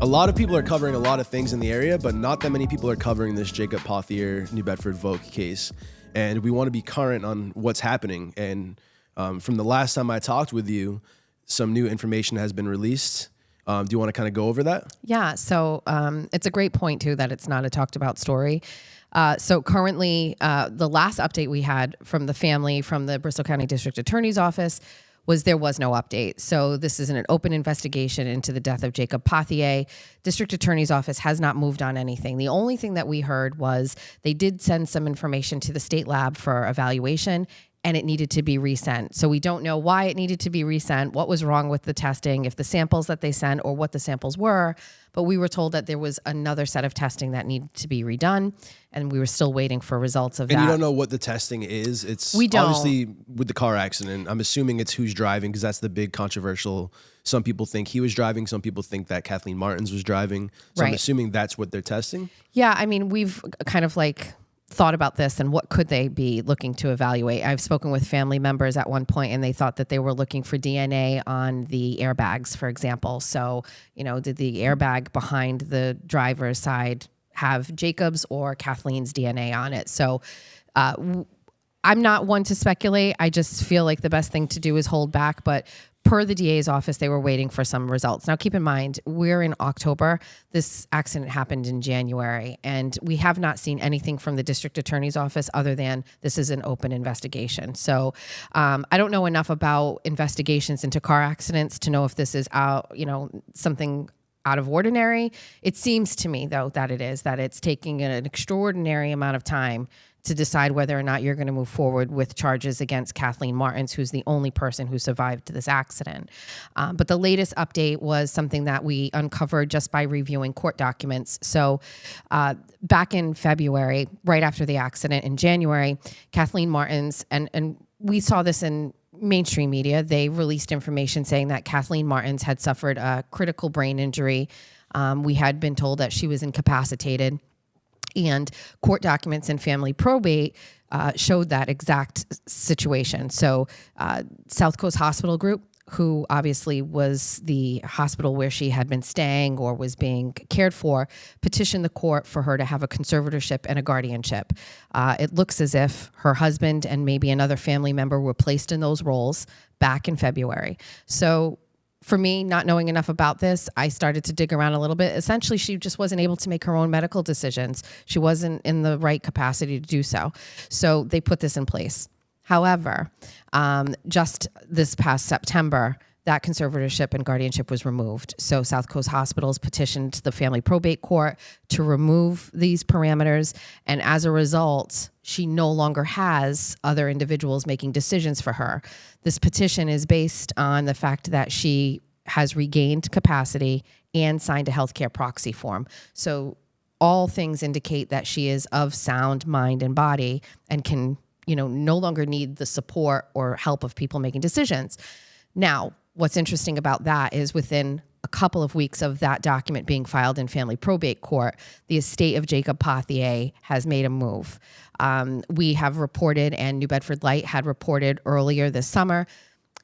A lot of people are covering a lot of things in the area, but not that many people are covering this Jacob Pothier New Bedford Voc case. And we want to be current on what's happening. And from the last time I talked with you, some new information has been released. Do you want to kind of go over that? Yeah, so it's a great point, too, that it's not a talked about story. So currently, the last update we had from the family, from the Bristol County District Attorney's Office, was there was no update. So this is an open investigation into the death of Jacob Pothier. District Attorney's Office has not moved on anything. The only thing that we heard was they did send some information to the state lab for evaluation, and it needed to be resent. So we don't know why it needed to be resent, what was wrong with the testing, if the samples that they sent or what the samples were. But we were told that there was another set of testing that needed to be redone, and we were still waiting for results of that. And you don't know what the testing is? We don't. Obviously, with the car accident, I'm assuming it's who's driving, because that's the big controversial. Some people think he was driving. Some people think that Kathleen Martins was driving. So I'm assuming that's what they're testing? Yeah, I mean, we've kind of thought about this and what could they be looking to evaluate. I've spoken with family members at one point, and they thought that they were looking for DNA on the airbags, for example. So, did the airbag behind the driver's side have Jacob's or Kathleen's DNA on it? So I'm not one to speculate. I just feel like the best thing to do is hold back. But per the DA's office, they were waiting for some results. Now, keep in mind, we're in October. This accident happened in January, and we have not seen anything from the district attorney's office other than this is an open investigation. So I don't know enough about investigations into car accidents to know if this is something out of ordinary. It seems to me, though, that it's taking an extraordinary amount of time to decide whether or not you're going to move forward with charges against Kathleen Martins, who's the only person who survived this accident. But the latest update was something that we uncovered just by reviewing court documents. So back in February, right after the accident in January, Kathleen Martins, and we saw this in mainstream media, they released information saying that Kathleen Martins had suffered a critical brain injury. We had been told that she was incapacitated. And court documents and family probate showed that exact situation. So South Coast Hospital Group, who obviously was the hospital where she had been staying or was being cared for, petitioned the court for her to have a conservatorship and a guardianship. It looks as if her husband and maybe another family member were placed in those roles back in February. So for me, not knowing enough about this, I started to dig around a little bit. Essentially, she just wasn't able to make her own medical decisions. She wasn't in the right capacity to do so. So they put this in place. However, just this past September, that conservatorship and guardianship was removed. So South Coast Hospitals petitioned the family probate court to remove these parameters. And as a result, she no longer has other individuals making decisions for her. This petition is based on the fact that she has regained capacity and signed a healthcare proxy form. So all things indicate that she is of sound mind and body and can, no longer need the support or help of people making decisions. Now, what's interesting about that is within a couple of weeks of that document being filed in family probate court, the estate of Jacob Pothier has made a move. We have reported, and New Bedford Light had reported earlier this summer,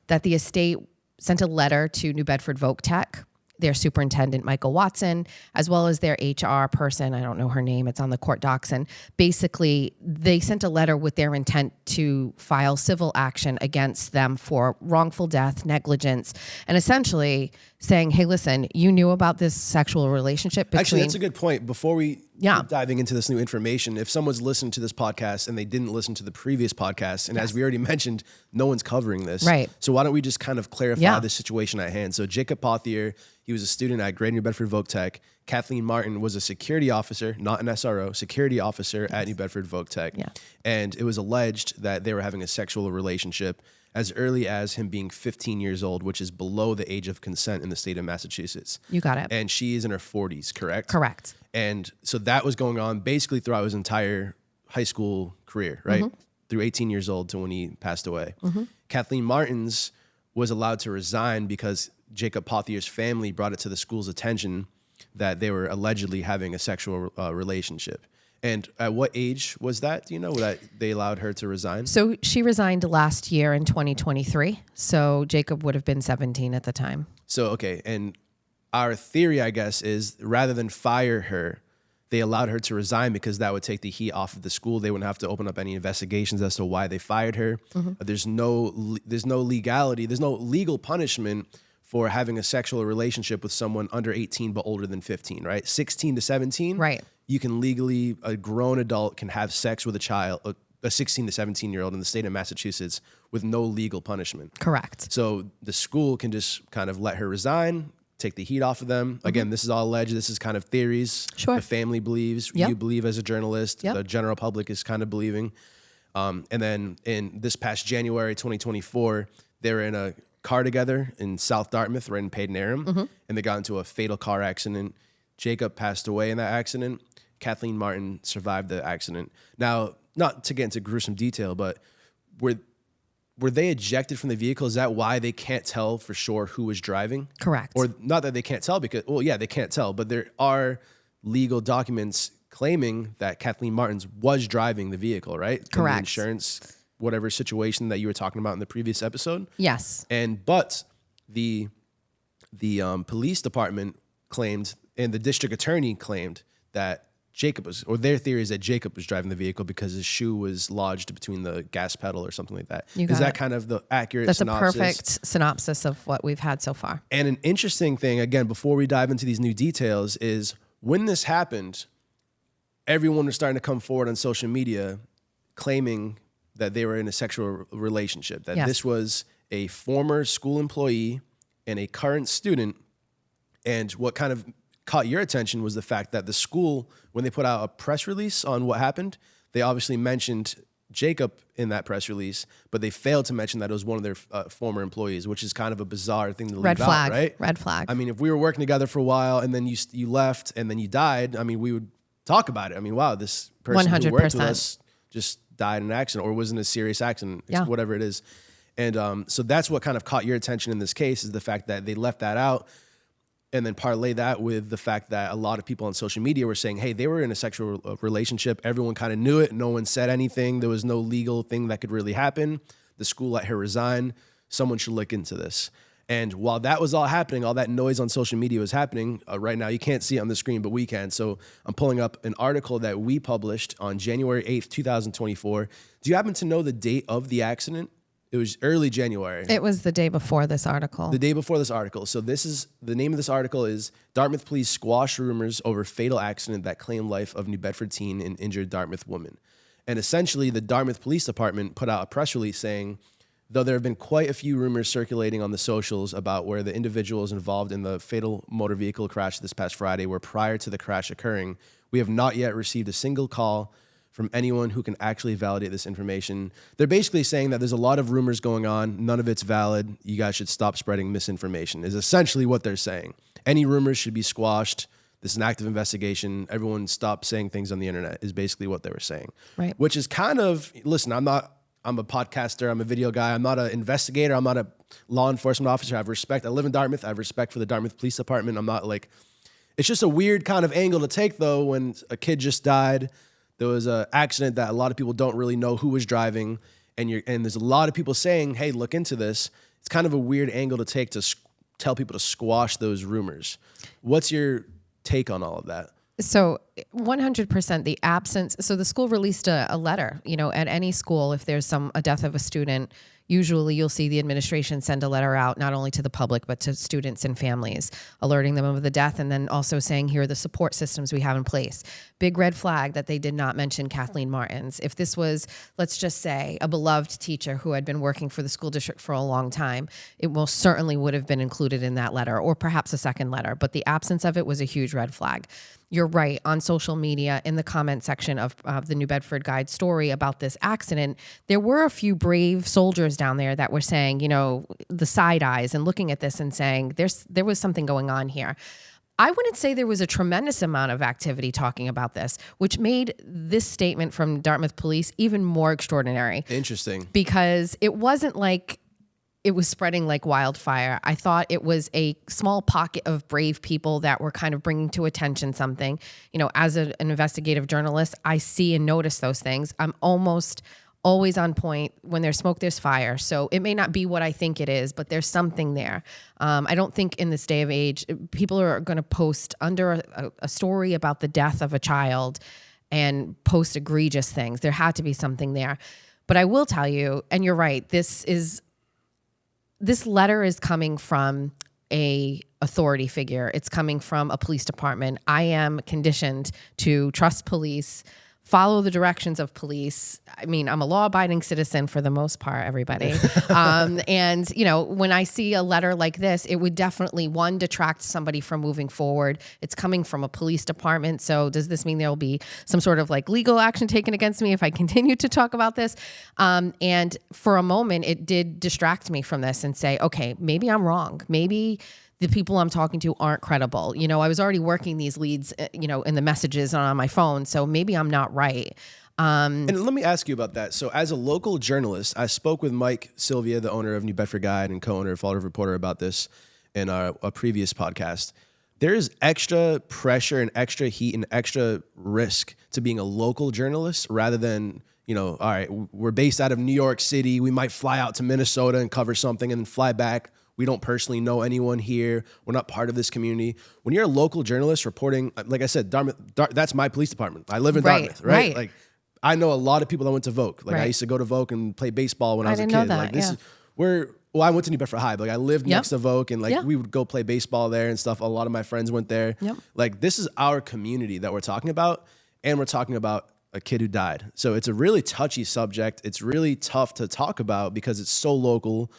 that the estate sent a letter to New Bedford Voc Tech, their superintendent, Michael Watson, as well as their HR person. I don't know her name. It's on the court docs. And basically, they sent a letter with their intent to file civil action against them for wrongful death, negligence, and essentially saying, hey, listen, you knew about this sexual relationship between... Actually, that's a good point. Before we keep diving into this new information, if someone's listened to this podcast and they didn't listen to the previous podcast, and as we already mentioned, no one's covering this. Right. So why don't we just kind of clarify the situation at hand? So Jacob Pothier, he was a student at Great New Bedford Voc Tech. Kathleen Martin was a security officer, not an SRO, security officer at New Bedford Voc Tech. Yeah. And it was alleged that they were having a sexual relationship as early as him being 15 years old, which is below the age of consent in the state of Massachusetts. You got it. And she is in her 40s, correct? Correct. And so that was going on basically throughout his entire high school career, right? Mm-hmm. Through 18 years old to when he passed away. Mm-hmm. Kathleen Martins was allowed to resign because Jacob Pothier's family brought it to the school's attention that they were allegedly having a sexual relationship. And at what age was that? Do you know that they allowed her to resign? So she resigned last year in 2023. So Jacob would have been 17 at the time. So, okay. And our theory, I guess, is rather than fire her, they allowed her to resign because that would take the heat off of the school. They wouldn't have to open up any investigations as to why they fired her. There's no legality. There's no legal punishment for having a sexual relationship with someone under 18 but older than 15, right? 16 to 17, right? You can legally, a grown adult can have sex with a child, a 16 to 17-year-old in the state of Massachusetts with no legal punishment. Correct. So the school can just kind of let her resign, take the heat off of them. Again, this is all alleged. This is kind of theories. Sure. The family believes. Yep. You believe as a journalist. Yep. The general public is kind of believing. And then in this past January 2024, they were in a car together in South Dartmouth, right in Paden Aram, and they got into a fatal car accident. Jacob passed away in that accident. Kathleen Martin survived the accident. Now, not to get into gruesome detail, but were they ejected from the vehicle? Is that why they can't tell for sure who was driving? Correct. Or not that they can't tell because, well, yeah, they can't tell, but there are legal documents claiming that Kathleen Martins was driving the vehicle, right? Correct. And the insurance, whatever situation that you were talking about in the previous episode. Yes. But the police department claimed, and the district attorney claimed that Jacob was, or their theory is that Jacob was driving the vehicle because his shoe was lodged between the gas pedal or something like that. Is that kind of the accurate synopsis? That's a perfect synopsis of what we've had so far. And an interesting thing, again, before we dive into these new details, is when this happened, everyone was starting to come forward on social media claiming that they were in a sexual relationship, that this was a former school employee and a current student. And what kind of caught your attention was the fact that the school, when they put out a press release on what happened, they obviously mentioned Jacob in that press release, but they failed to mention that it was one of their former employees, which is kind of a bizarre thing to leave out, right? Red flag. I mean, if we were working together for a while and then you left and then you died, I mean, we would talk about it. I mean, wow, this person 100%. Who worked with us just died in an accident or was in a serious accident, whatever it is. And so that's what kind of caught your attention in this case, is the fact that they left that out. And then parlay that with the fact that a lot of people on social media were saying, hey, they were in a sexual relationship. Everyone kind of knew it. No one said anything. There was no legal thing that could really happen. The school let her resign. Someone should look into this. And while that was all happening, all that noise on social media was happening right now. You can't see it on the screen, but we can. So I'm pulling up an article that we published on January 8th, 2024. Do you happen to know the date of the accident? It was early January. It was the day before this article. The day before this article. So this is, the name of this article is Dartmouth Police Squash Rumors Over Fatal Accident That Claimed Life of New Bedford Teen and Injured Dartmouth Woman. And essentially the Dartmouth Police Department put out a press release saying, though there have been quite a few rumors circulating on the socials about where the individuals involved in the fatal motor vehicle crash this past Friday were prior to the crash occurring, we have not yet received a single call from anyone who can actually validate this information. They're basically saying that there's a lot of rumors going on. None of it's valid. You guys should stop spreading misinformation, is essentially what they're saying. Any rumors should be squashed. This is an active investigation. Everyone stop saying things on the internet is basically what they were saying. Right. Which is kind of, listen, I'm a podcaster. I'm a video guy. I'm not an investigator. I'm not a law enforcement officer. I have respect. I live in Dartmouth. I have respect for the Dartmouth Police Department. I'm not like, it's just a weird kind of angle to take though when a kid just died. There was an accident that a lot of people don't really know who was driving, and there's a lot of people saying, hey, look into this. It's kind of a weird angle to take to tell people to squash those rumors. What's your take on all of that? So 100% the absence. So the school released a letter, at any school, if there's a death of a student, usually you'll see the administration send a letter out, not only to the public, but to students and families, alerting them of the death, and then also saying, here are the support systems we have in place. Big red flag that they did not mention Kathleen Martins. If this was, let's just say, a beloved teacher who had been working for the school district for a long time, it most certainly would have been included in that letter, or perhaps a second letter. But the absence of it was a huge red flag. You're right. On social media, in the comment section of the New Bedford Guide story about this accident, there were a few brave soldiers down there that were saying, the side eyes and looking at this and saying, there was something going on here. I wouldn't say there was a tremendous amount of activity talking about this, which made this statement from Dartmouth Police even more extraordinary. Interesting. Because it wasn't like it was spreading like wildfire. I thought it was a small pocket of brave people that were kind of bringing to attention something. As an investigative journalist, I see and notice those things. I'm almost always on point. When there's smoke, there's fire. So it may not be what I think it is, but there's something there. I don't think in this day of age, people are going to post under a story about the death of a child and post egregious things. There had to be something there. But I will tell you, and you're right, this letter is coming from a authority figure. It's coming from a police department. I am conditioned to trust police, follow the directions of police. I mean, I'm a law-abiding citizen for the most part, everybody. And, you know, when I see a letter like this, it would definitely, one, detract somebody from moving forward. It's coming from a police department. So does this mean there will be some sort of like legal action taken against me if I continue to talk about this? And for a moment, it did distract me from this and say, okay, maybe I'm wrong. Maybe the people I'm talking to aren't credible. You know, I was already working these leads, you know, in the messages on my phone. So maybe I'm not right. And let me ask you about that. So as a local journalist, I spoke with Mike Sylvia, the owner of New Bedford Guide and co-owner of Fall River Reporter, about this in a previous podcast. There is extra pressure and extra heat and extra risk to being a local journalist rather than, you know, all right, we're based out of New York City. We might fly out to Minnesota and cover something and then fly back. We don't personally know anyone here. We're not part of this community. When you're a local journalist reporting, like I said, Dartmouth, that's my police department. I live in Dartmouth, right? Like, I know a lot of people that went to Voc. Like, I used to go to Voc and play baseball when I was a kid. Know that, like, this is where. Well, I went to New Bedford High, but like, I lived next to Voc, and like we would go play baseball there and stuff. A lot of my friends went there. Like, this is our community that we're talking about, and we're talking about a kid who died. So it's a really touchy subject. It's really tough to talk about because it's so local.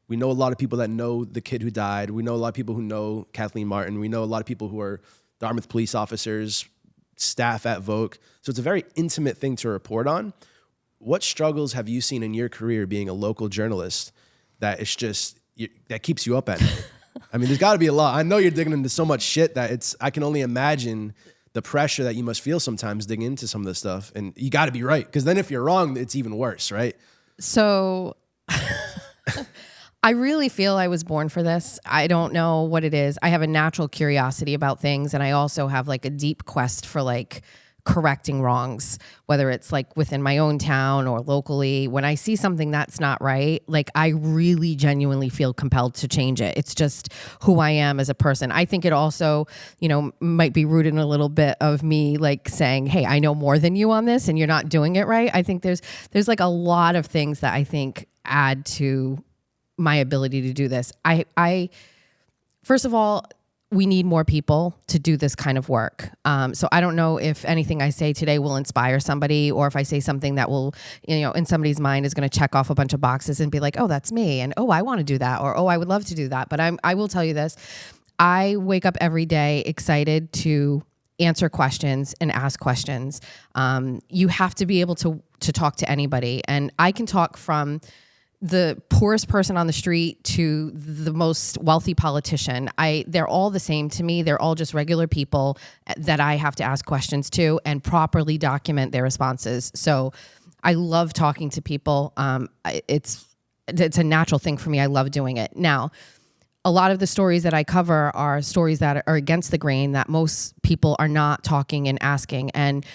We know a lot of people that know the kid who died. We know a lot of people who know Kathleen Martin. We know a lot of people who are Dartmouth police officers, staff at Voc. So it's a very intimate thing to report on. What struggles have you seen in your career being a local journalist that it's just, that keeps you up at night? I mean, there's got to be a lot. I know you're digging into so much shit that I can only imagine the pressure that you must feel sometimes digging into some of this stuff. And you got to be right. Because then if you're wrong, it's even worse, right? So I really feel I was born for this. I don't know what it is. I have a natural curiosity about things, and I also have like a deep quest for like correcting wrongs, whether it's like within my own town or locally. When I see something that's not right, like I really genuinely feel compelled to change it. It's just who I am as a person. I think it also, you know, might be rooted in a little bit of me like saying, hey, I know more than you on this and you're not doing it right. I think there's like a lot of things that I think add to my ability to do this. I first of all, we need more people to do this kind of work. So I don't know if anything I say today will inspire somebody, or if I say something that will, you know, in somebody's mind is going to check off a bunch of boxes and be like, oh, that's me. And, oh, I want to do that. Or, oh, I would love to do that. But I will tell you this. I wake up every day excited to answer questions and ask questions. You have to be able to talk to anybody. And I can talk from the poorest person on the street to the most wealthy politician. They're all the same to me. They're all just regular people that I have to ask questions to and properly document their responses. So I love talking to people. It's a natural thing for me. I love doing it. Now, a lot of the stories that I cover are stories that are against the grain that most people are not talking and asking.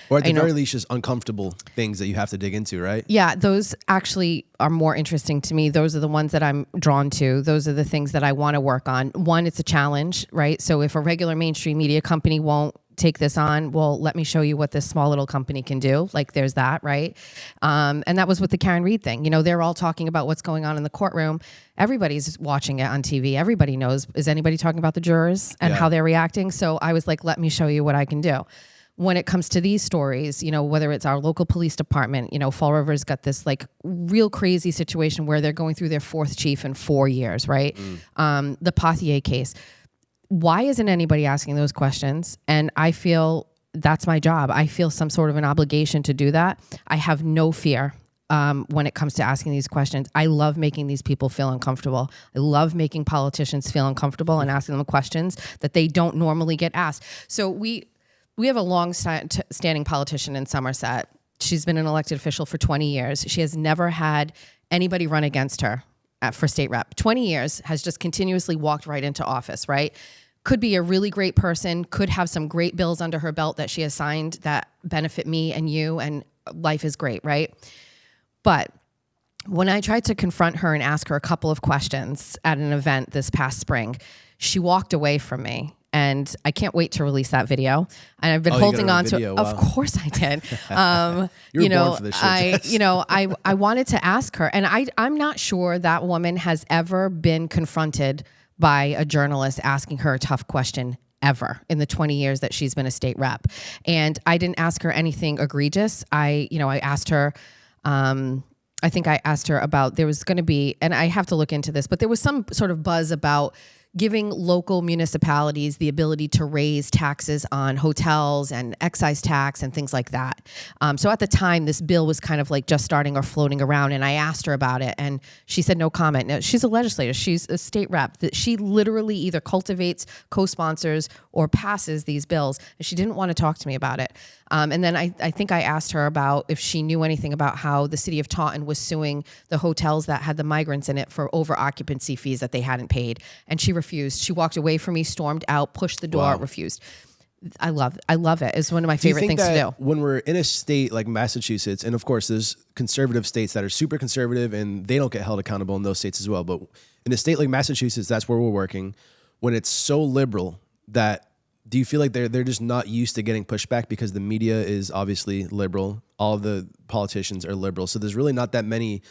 Or at the very least, just uncomfortable things that you have to dig into, right? Yeah, those actually are more interesting to me. Those are the ones that I'm drawn to. Those are the things that I want to work on. One, it's a challenge, right? So if a regular mainstream media company won't take this on, well, let me show you what this small little company can do. Like there's that, right? And that was with the Karen Reed thing. You know, they're all talking about what's going on in the courtroom. Everybody's watching it on TV. Everybody knows. Is anybody talking about the jurors and how they're reacting? So I was like, let me show you what I can do. When it comes to these stories, you know, whether it's our local police department, you know, Fall River's got this like real crazy situation where they're going through their fourth chief in 4 years, right? The Pothier case. Why isn't anybody asking those questions? And I feel that's my job. I feel some sort of an obligation to do that. I have no fear when it comes to asking these questions. I love making these people feel uncomfortable. I love making politicians feel uncomfortable and asking them questions that they don't normally get asked. So we have a long-standing politician in Somerset. She's been an elected official for 20 years. She has never had anybody run against her for state rep. 20 years, has just continuously walked right into office, right? Could be a really great person, could have some great bills under her belt that she has signed that benefit me and you, and life is great, right? But when I tried to confront her and ask her a couple of questions at an event this past spring, she walked away from me. And I can't wait to release that video. And I've been holding on to it. Wow. Of course I did. You were born for this shit. I wanted to ask her, and I'm not sure that woman has ever been confronted by a journalist asking her a tough question ever in the 20 years that she's been a state rep. And I didn't ask her anything egregious. I asked her, I think I asked her about, there was going to be, and I have to look into this, but there was some sort of buzz about giving local municipalities the ability to raise taxes on hotels and excise tax and things like that. So at the time, this bill was kind of like just starting or floating around, and I asked her about it, and she said no comment. Now, she's a legislator. She's a state rep. She literally either cultivates, co-sponsors, or passes these bills, and she didn't want to talk to me about it. And then I think I asked her about if she knew anything about how the city of Taunton was suing the hotels that had the migrants in it for over occupancy fees that they hadn't paid. And she refused. She walked away from me, stormed out, pushed the door, refused. I love it. It's one of my favorite things to do. When we're in a state like Massachusetts, and of course there's conservative states that are super conservative and they don't get held accountable in those states as well. But in a state like Massachusetts, that's where we're working. When it's so liberal, that do you feel like they're just not used to getting pushback because the media is obviously liberal? All of the politicians are liberal. So there's really not that many,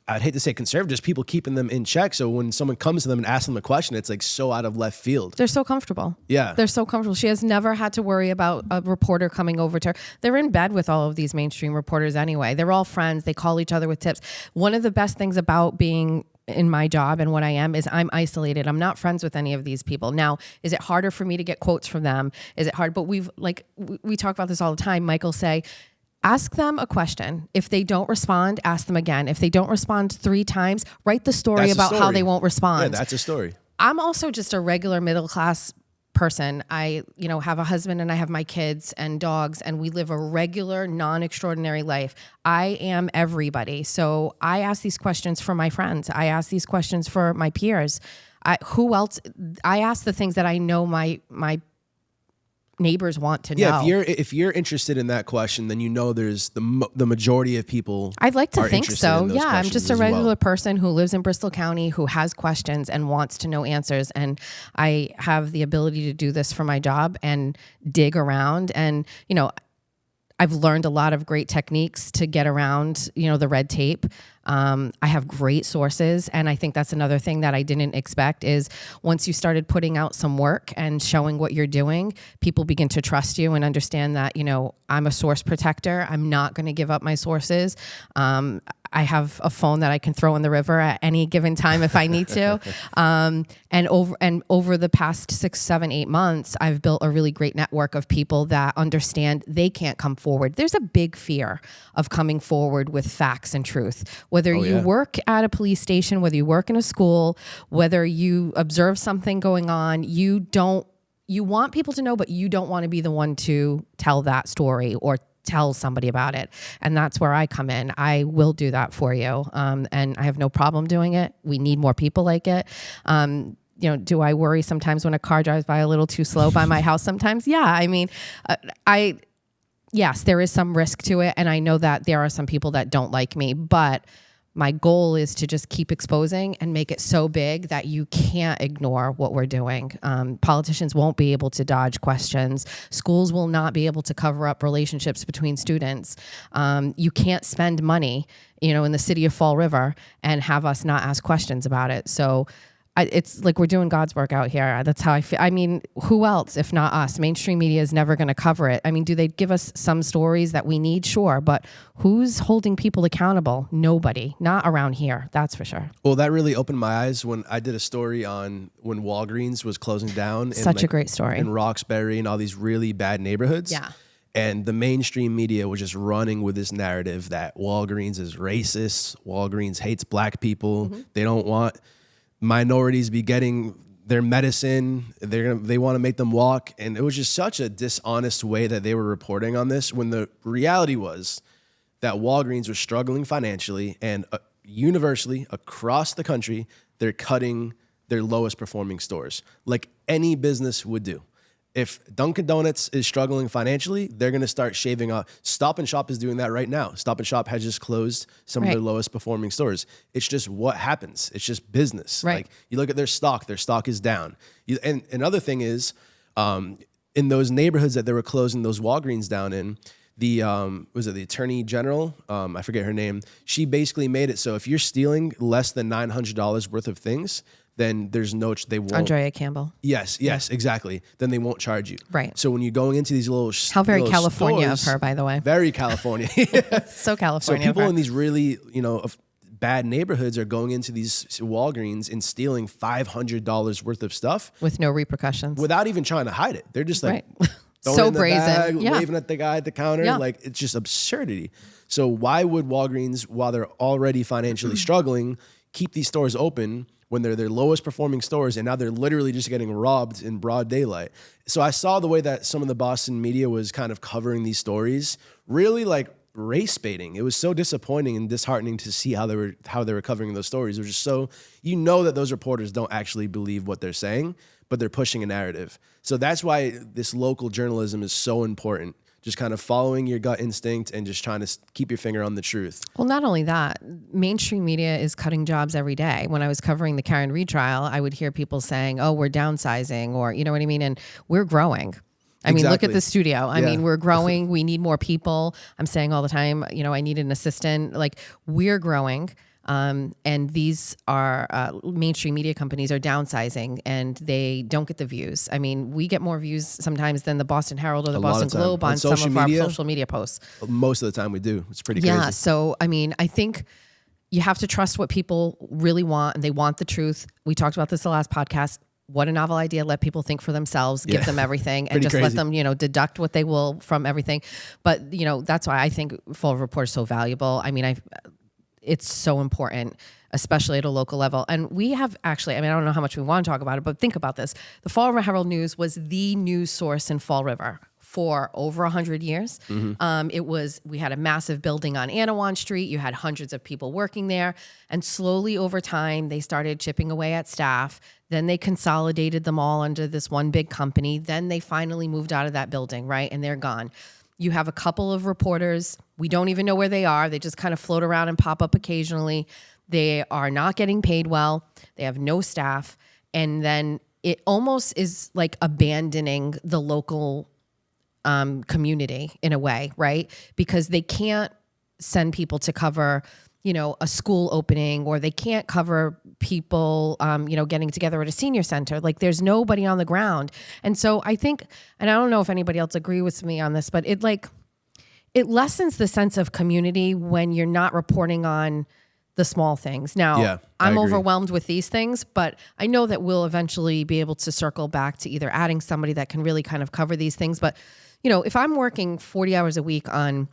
I'd hate to say conservatives, people keeping them in check. So when someone comes to them and asks them a question, it's like so out of left field. They're so comfortable. Yeah. They're so comfortable. She has never had to worry about a reporter coming over to her. They're in bed with all of these mainstream reporters anyway. They're all friends. They call each other with tips. One of the best things about being in my job and what I am is I'm isolated. I'm not friends with any of these people. Now, is it harder for me to get quotes from them? Is it hard? But we talk about this all the time. Michael say, ask them a question. If they don't respond, ask them again. If they don't respond 3 times, write the story about how they won't respond. Yeah, that's a story. I'm also just a regular middle class person. I, have a husband and I have my kids and dogs, and we live a regular, non-extraordinary life. I am everybody. So I ask these questions for my friends. I ask these questions for my peers. Who else? I ask the things that I know my neighbors want to know. Yeah, if you're interested in that question, then there's the majority of people. I'd like to think so. Yeah, I'm just a regular person who lives in Bristol County who has questions and wants to know answers, and I have the ability to do this for my job and dig around. And I've learned a lot of great techniques to get around the red tape. I have great sources, and I think that's another thing that I didn't expect is once you started putting out some work and showing what you're doing, people begin to trust you and understand that, I'm a source protector. I'm not going to give up my sources. I have a phone that I can throw in the river at any given time if I need to. And over the past 6, 7, 8 months, I've built a really great network of people that understand they can't come forward. There's a big fear of coming forward with facts and truth. Whether you work at a police station, whether you work in a school, whether you observe something going on, you want people to know, but you don't want to be the one to tell that story or tell somebody about it. And that's where I come in. I will do that for you. And I have no problem doing it. We need more people like it. Do I worry sometimes when a car drives by a little too slow by my house sometimes? Yeah. I mean, yes, there is some risk to it. And I know that there are some people that don't like me, but my goal is to just keep exposing and make it so big that you can't ignore what we're doing. Politicians won't be able to dodge questions. Schools will not be able to cover up relationships between students. You can't spend money, in the city of Fall River and have us not ask questions about it. So it's like we're doing God's work out here. That's how I feel. I mean, who else if not us? Mainstream media is never going to cover it. I mean, do they give us some stories that we need? Sure. But who's holding people accountable? Nobody. Not around here. That's for sure. Well, that really opened my eyes when I did a story on when Walgreens was closing down. Such a great story. In Roxbury and all these really bad neighborhoods. Yeah. And the mainstream media was just running with this narrative that Walgreens is racist. Walgreens hates black people. Mm-hmm. They don't want minorities be getting their medicine. They want to make them walk. And it was just such a dishonest way that they were reporting on this when the reality was that Walgreens was struggling financially and universally across the country, they're cutting their lowest performing stores like any business would do. If Dunkin' Donuts is struggling financially, they're going to start shaving off. Stop and Shop is doing that right now. Stop and Shop has just closed some of their lowest performing stores. It's just what happens. It's just business. Right. Like you look at their stock is down. And another thing is, in those neighborhoods that they were closing those Walgreens down in, the the Attorney General, I forget her name. She basically made it so if you're stealing less than $900 worth of things, then there's no, they won't. Andrea Campbell. Yes, exactly. Then they won't charge you. Right. So when you're going into these little How very little California stores, of her, by the way. Very California. So California. So people in these really, bad neighborhoods are going into these Walgreens and stealing $500 worth of stuff with no repercussions, without even trying to hide it. They're just like throwing so it in the brazen, bag, waving at the guy at the counter. Yeah. Like it's just absurdity. So why would Walgreens, while they're already financially struggling, keep these stores open when they're their lowest performing stores, and now they're literally just getting robbed in broad daylight? So I saw the way that some of the Boston media was kind of covering these stories, really like race baiting. It was so disappointing and disheartening to see how they were covering those stories. It was just so, that those reporters don't actually believe what they're saying, but they're pushing a narrative. So that's why this local journalism is so important. Just kind of following your gut instinct and just trying to keep your finger on the truth. Well, not only that, mainstream media is cutting jobs every day. When I was covering the Karen Reed trial, I would hear people saying, oh, we're downsizing, or you know what I mean? And we're growing. I mean, look at the studio. I mean, we're growing. We need more people. I'm saying all the time, I need an assistant. Like we're growing. And these are mainstream media companies are downsizing and they don't get the views. I mean, we get more views sometimes than the Boston Herald or the Boston Globe on some of our social media posts. Most of the time we do. It's pretty crazy. Yeah. So, I mean, I think you have to trust what people really want, and they want the truth. We talked about this the last podcast. What a novel idea. Let people think for themselves, give them everything, and just let them, deduct what they will from everything. But, that's why I think Fall River Report is so valuable. I mean, it's so important, especially at a local level. And we have actually, I don't know how much we want to talk about it, but think about this. The Fall River Herald News was the news source in Fall River for over 100 years. We had a massive building on Anawan Street. You had hundreds of people working there. And slowly over time, they started chipping away at staff. Then they consolidated them all under this one big company. Then they finally moved out of that building, right? And they're gone. You have a couple of reporters. We don't even know where they are. They just kind of float around and pop up occasionally. They are not getting paid well. They have no staff. And then it almost is like abandoning the local community in a way, right? Because they can't send people to cover, a school opening, or they can't cover people, getting together at a senior center. Like there's nobody on the ground. And so I think, and I don't know if anybody else agree with me on this, but it lessens the sense of community when you're not reporting on the small things. Now, I'm overwhelmed with these things, but I know that we'll eventually be able to circle back to either adding somebody that can really kind of cover these things. But, if I'm working 40 hours a week on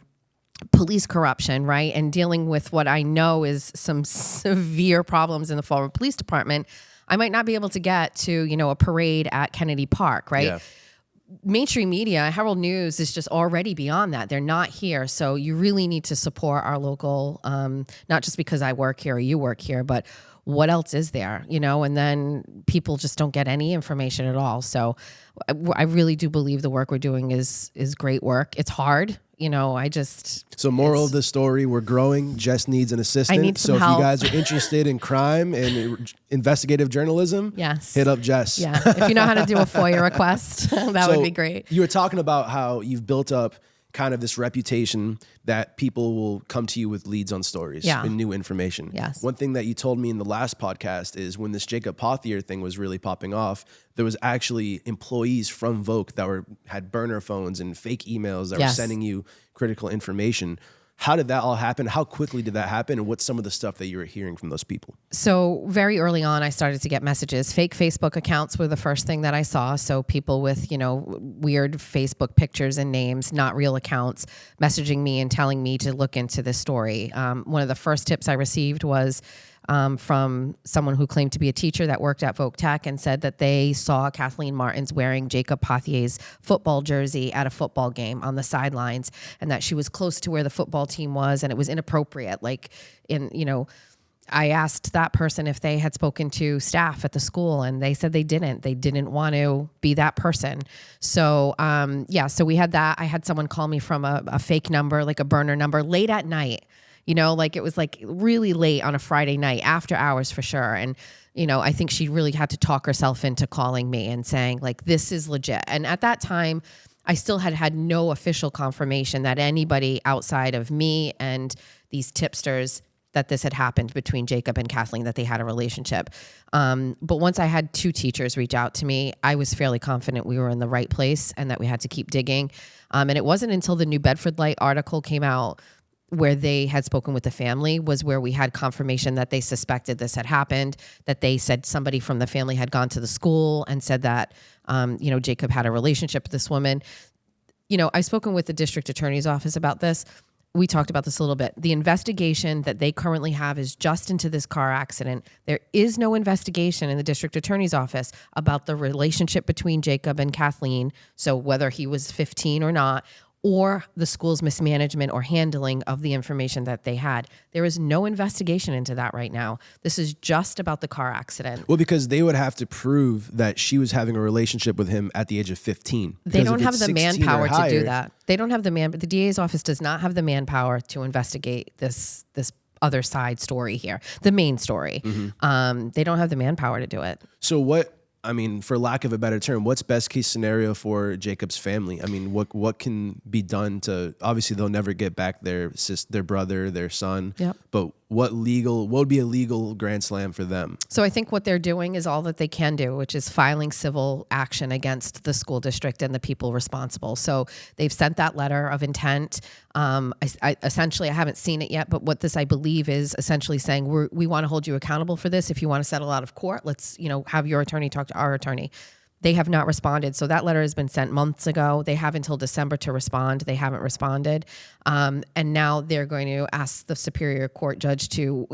police corruption, right, and dealing with what I know is some severe problems in the Fall River Police Department, I might not be able to get to, a parade at Kennedy Park, right? Yeah. Mainstream media, Herald News is just already beyond that. They're not here. So you really need to support our local, not just because I work here or you work here, but what else is there, and then people just don't get any information at all. So I really do believe the work we're doing is great work. It's hard. So moral of the story, we're growing. Jess needs an assistant. I need some help. If you guys are interested in crime and investigative journalism, hit up Jess. Yeah. If you know how to do a FOIA request, that would be great. You were talking about how you've built up kind of this reputation that people will come to you with leads on stories and new information. Yes. One thing that you told me in the last podcast is when this Jacob Pothier thing was really popping off, there was actually employees from Voc that had burner phones and fake emails that were sending you critical information. How did that all happen? How quickly did that happen? And what's some of the stuff that you were hearing from those people? So very early on, I started to get messages. Fake Facebook accounts were the first thing that I saw. So people with, weird Facebook pictures and names, not real accounts, messaging me and telling me to look into this story. One of the first tips I received was from someone who claimed to be a teacher that worked at Voc Tech and said that they saw Kathleen Martins wearing Jacob Pothier's football jersey at a football game on the sidelines, and that she was close to where the football team was, and it was inappropriate. I asked that person if they had spoken to staff at the school, and they said they didn't. They didn't want to be that person. So, so we had that. I had someone call me from a fake number, like a burner number, late at night. Like it was like really late on a Friday night, after hours for sure. And, I think she really had to talk herself into calling me and saying, like, this is legit. And at that time, I still had no official confirmation that anybody outside of me and these tipsters that this had happened between Jacob and Kathleen, that they had a relationship. But once I had 2 teachers reach out to me, I was fairly confident we were in the right place and that we had to keep digging. And it wasn't until the New Bedford Light article came out where they had spoken with the family was where we had confirmation that they suspected this had happened, that they said somebody from the family had gone to the school and said that, Jacob had a relationship with this woman. I've spoken with the district attorney's office about this. We talked about this a little bit. The investigation that they currently have is just into this car accident. There is no investigation in the district attorney's office about the relationship between Jacob and Kathleen. So whether he was 15 or not, or the school's mismanagement or handling of the information that they had. There is no investigation into that right now. This is just about the car accident. Well, because they would have to prove that she was having a relationship with him at the age of 15. They don't have the manpower to do that. They don't have the the DA's office does not have the manpower to investigate this other side story here, the main story. Mm-hmm. They don't have the manpower to do it. So for lack of a better term, what's best case scenario for Jacob's family? What can be done to, obviously they'll never get back their brother, their son, yep. But what would be a legal grand slam for them? So I think what they're doing is all that they can do, which is filing civil action against the school district and the people responsible. So they've sent that letter of intent. Essentially, I haven't seen it yet, but what this, I believe, is essentially saying we want to hold you accountable for this. If you want to settle out of court, let's have your attorney talk to our attorney. They have not responded. So that letter has been sent months ago. They have until December to respond. They haven't responded. And now they're going to ask the Superior Court judge to,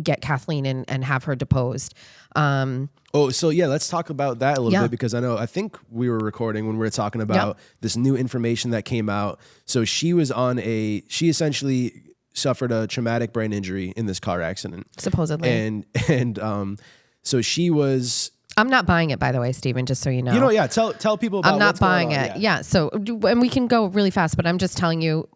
get Kathleen and have her deposed. Let's talk about that a little bit, because I think we were recording when we were talking about this new information that came out. So she essentially suffered a traumatic brain injury in this car accident. Supposedly. And so she was... I'm not buying it, by the way, Stephen, just so you know. Tell people about it. I'm not buying it. Yeah. So, and we can go really fast, but I'm just telling you,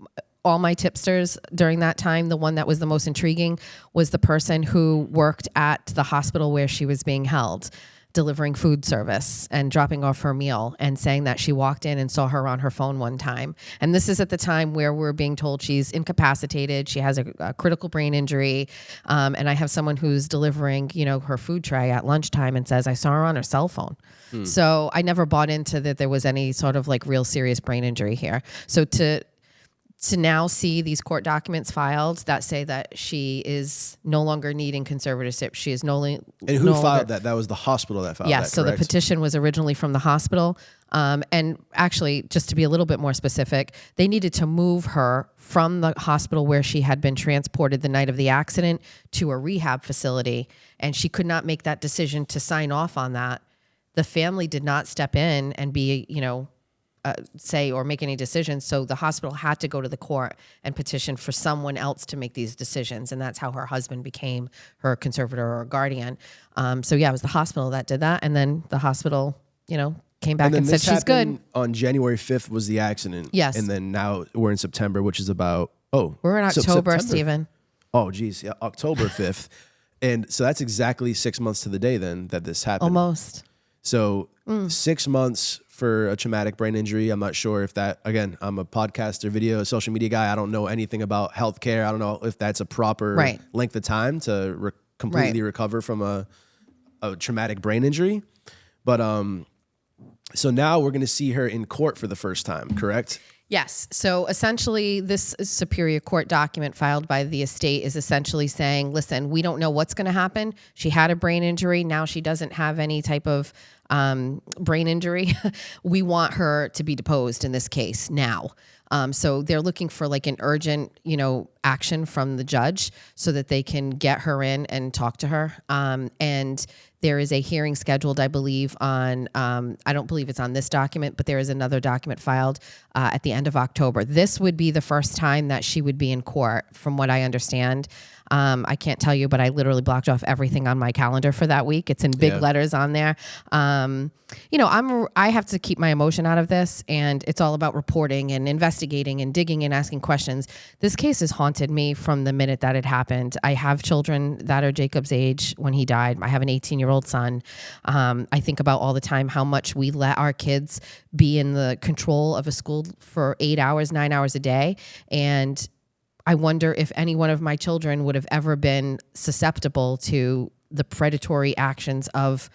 all my tipsters during that time, the one that was the most intriguing was the person who worked at the hospital where she was being held, delivering food service and dropping off her meal, and saying that she walked in and saw her on her phone one time. And this is at the time where we're being told she's incapacitated. She has a critical brain injury. And I have someone who's delivering, her food tray at lunchtime and says, I saw her on her cell phone. So I never bought into that there was any sort of like real serious brain injury here. So to now see these court documents filed that say that she is no longer needing conservatorship. She is And who filed that? That was the hospital that filed that, so correct? The petition was originally from the hospital. And actually, just to be a little bit more specific, they needed to move her from the hospital where she had been transported the night of the accident to a rehab facility. And she could not make that decision to sign off on that. The family did not step in and be, say or make any decisions. So the hospital had to go to the court and petition for someone else to make these decisions. And that's how her husband became her conservator or guardian. It was the hospital that did that. And then the hospital, came back and said she's good. On January 5th was the accident. Yes. And then now we're in September, which is about, we're in October, Stephen. Oh, geez. Yeah, October 5th. And so that's exactly 6 months to the day then that this happened. Almost. So 6 months for a traumatic brain injury. I'm not sure if that, again, I'm a podcaster, social media guy. I don't know anything about healthcare. I don't know if that's a proper length of time to completely recover from a traumatic brain injury. But so now we're going to see her in court for the first time, correct? Yes. So essentially, this Superior Court document filed by the estate is essentially saying, listen, we don't know what's going to happen. She had a brain injury. Now she doesn't have any type of brain injury. We want her to be deposed in this case now. So they're looking for like an urgent, action from the judge so that they can get her in and talk to her. And there is a hearing scheduled, I believe, on, I don't believe it's on this document, but there is another document filed at the end of October. This would be the first time that she would be in court, from what I understand. I can't tell you, but I literally blocked off everything on my calendar for that week. It's in big letters on there. I have to keep my emotion out of this, and it's all about reporting and investigating and digging and asking questions. This case has haunted me from the minute that it happened. I have children that are Jacob's age when he died. I have an 18-year-old son. I think about all the time how much we let our kids be in the control of a school for 8 hours, 9 hours a day. And I wonder if any one of my children would have ever been susceptible to the predatory actions of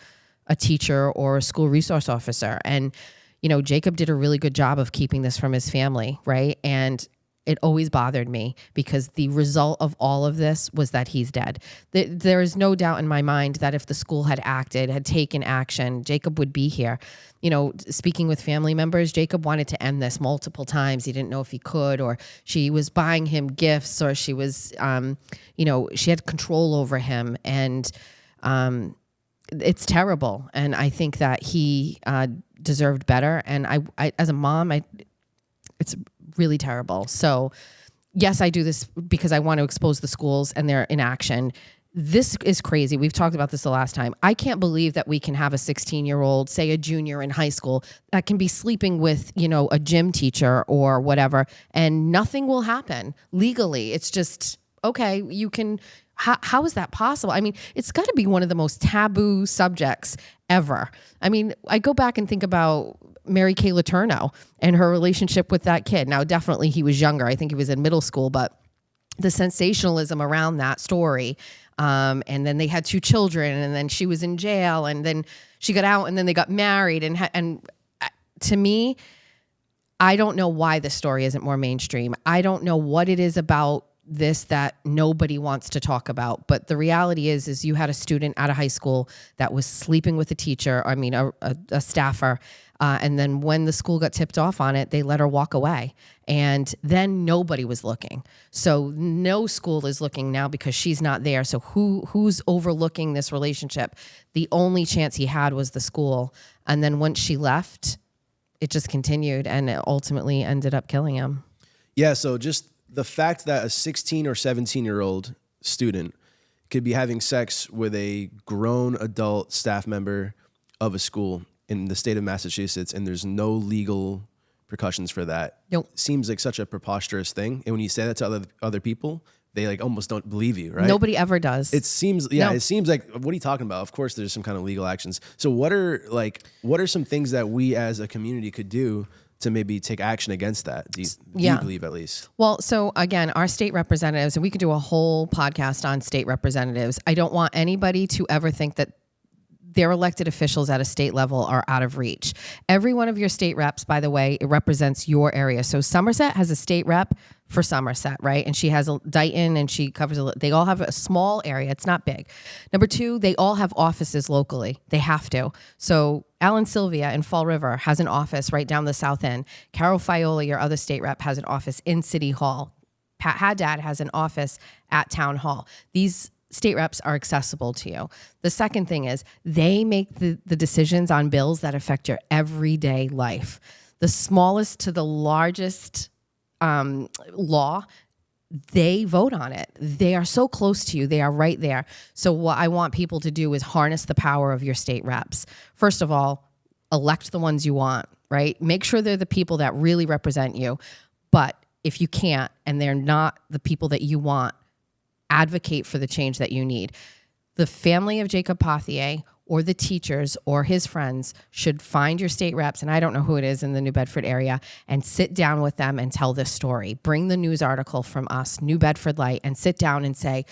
a teacher or a school resource officer. And, Jacob did a really good job of keeping this from his family, right? And it always bothered me because the result of all of this was that he's dead. There is no doubt in my mind that if the school had acted, had taken action, Jacob would be here. Speaking with family members, Jacob wanted to end this multiple times. He didn't know if he could, or she was buying him gifts, or she was, she had control over him. And it's terrible. And I think that he deserved better. And I as a mom, it's really terrible. So yes, I do this because I want to expose the schools and their inaction. This is crazy. We've talked about this the last time. I can't believe that we can have a 16-year-old, say a junior in high school, that can be sleeping with, a gym teacher or whatever, and nothing will happen legally. It's just, okay, you can, how is that possible? I mean, it's got to be one of the most taboo subjects ever. I mean, I go back and think about Mary Kay Letourneau and her relationship with that kid. Now, definitely he was younger. I think he was in middle school, but the sensationalism around that story. And then they had 2 children, and then she was in jail, and then she got out, and then they got married. And to me, I don't know why this story isn't more mainstream. I don't know what it is about this that nobody wants to talk about. But the reality is you had a student out of high school that was sleeping with a teacher, a staffer. And then when the school got tipped off on it, they let her walk away. And then nobody was looking. So no school is looking now because she's not there. So who's overlooking this relationship? The only chance he had was the school. And then once she left, it just continued, and it ultimately ended up killing him. Yeah, so just the fact that a 16 or 17-year-old student could be having sex with a grown adult staff member of a school in the state of Massachusetts, and there's no legal repercussions for that. Nope. Seems like such a preposterous thing. And when you say that to other people, they like almost don't believe you, right? Nobody ever does. It seems, It seems like, what are you talking about? Of course, there's some kind of legal actions. So what are some things that we as a community could do to maybe take action against that? Do you believe, at least? Well, so again, our state representatives, and we could do a whole podcast on state representatives. I don't want anybody to ever think that their elected officials at a state level are out of reach. Every one of your state reps, by the way, it represents your area. So Somerset has a state rep for Somerset, right? And she has a Dighton, and she covers, they all have a small area. It's not big. Number 2, they all have offices locally. They have to. So Alan Sylvia in Fall River has an office right down the south end. Carol Fiola, your other state rep, has an office in City Hall. Pat Haddad has an office at Town Hall. These state reps are accessible to you. The second thing is they make the decisions on bills that affect your everyday life. The smallest to the largest law, they vote on it. They are so close to you. They are right there. So what I want people to do is harness the power of your state reps. First of all, elect the ones you want, right? Make sure they're the people that really represent you. But if you can't, and they're not the people that you want, advocate for the change that you need. The family of Jacob Pothier or the teachers or his friends should find your state reps, and I don't know who it is in the New Bedford area, and sit down with them and tell this story. Bring the news article from us, New Bedford Light, and sit down and say,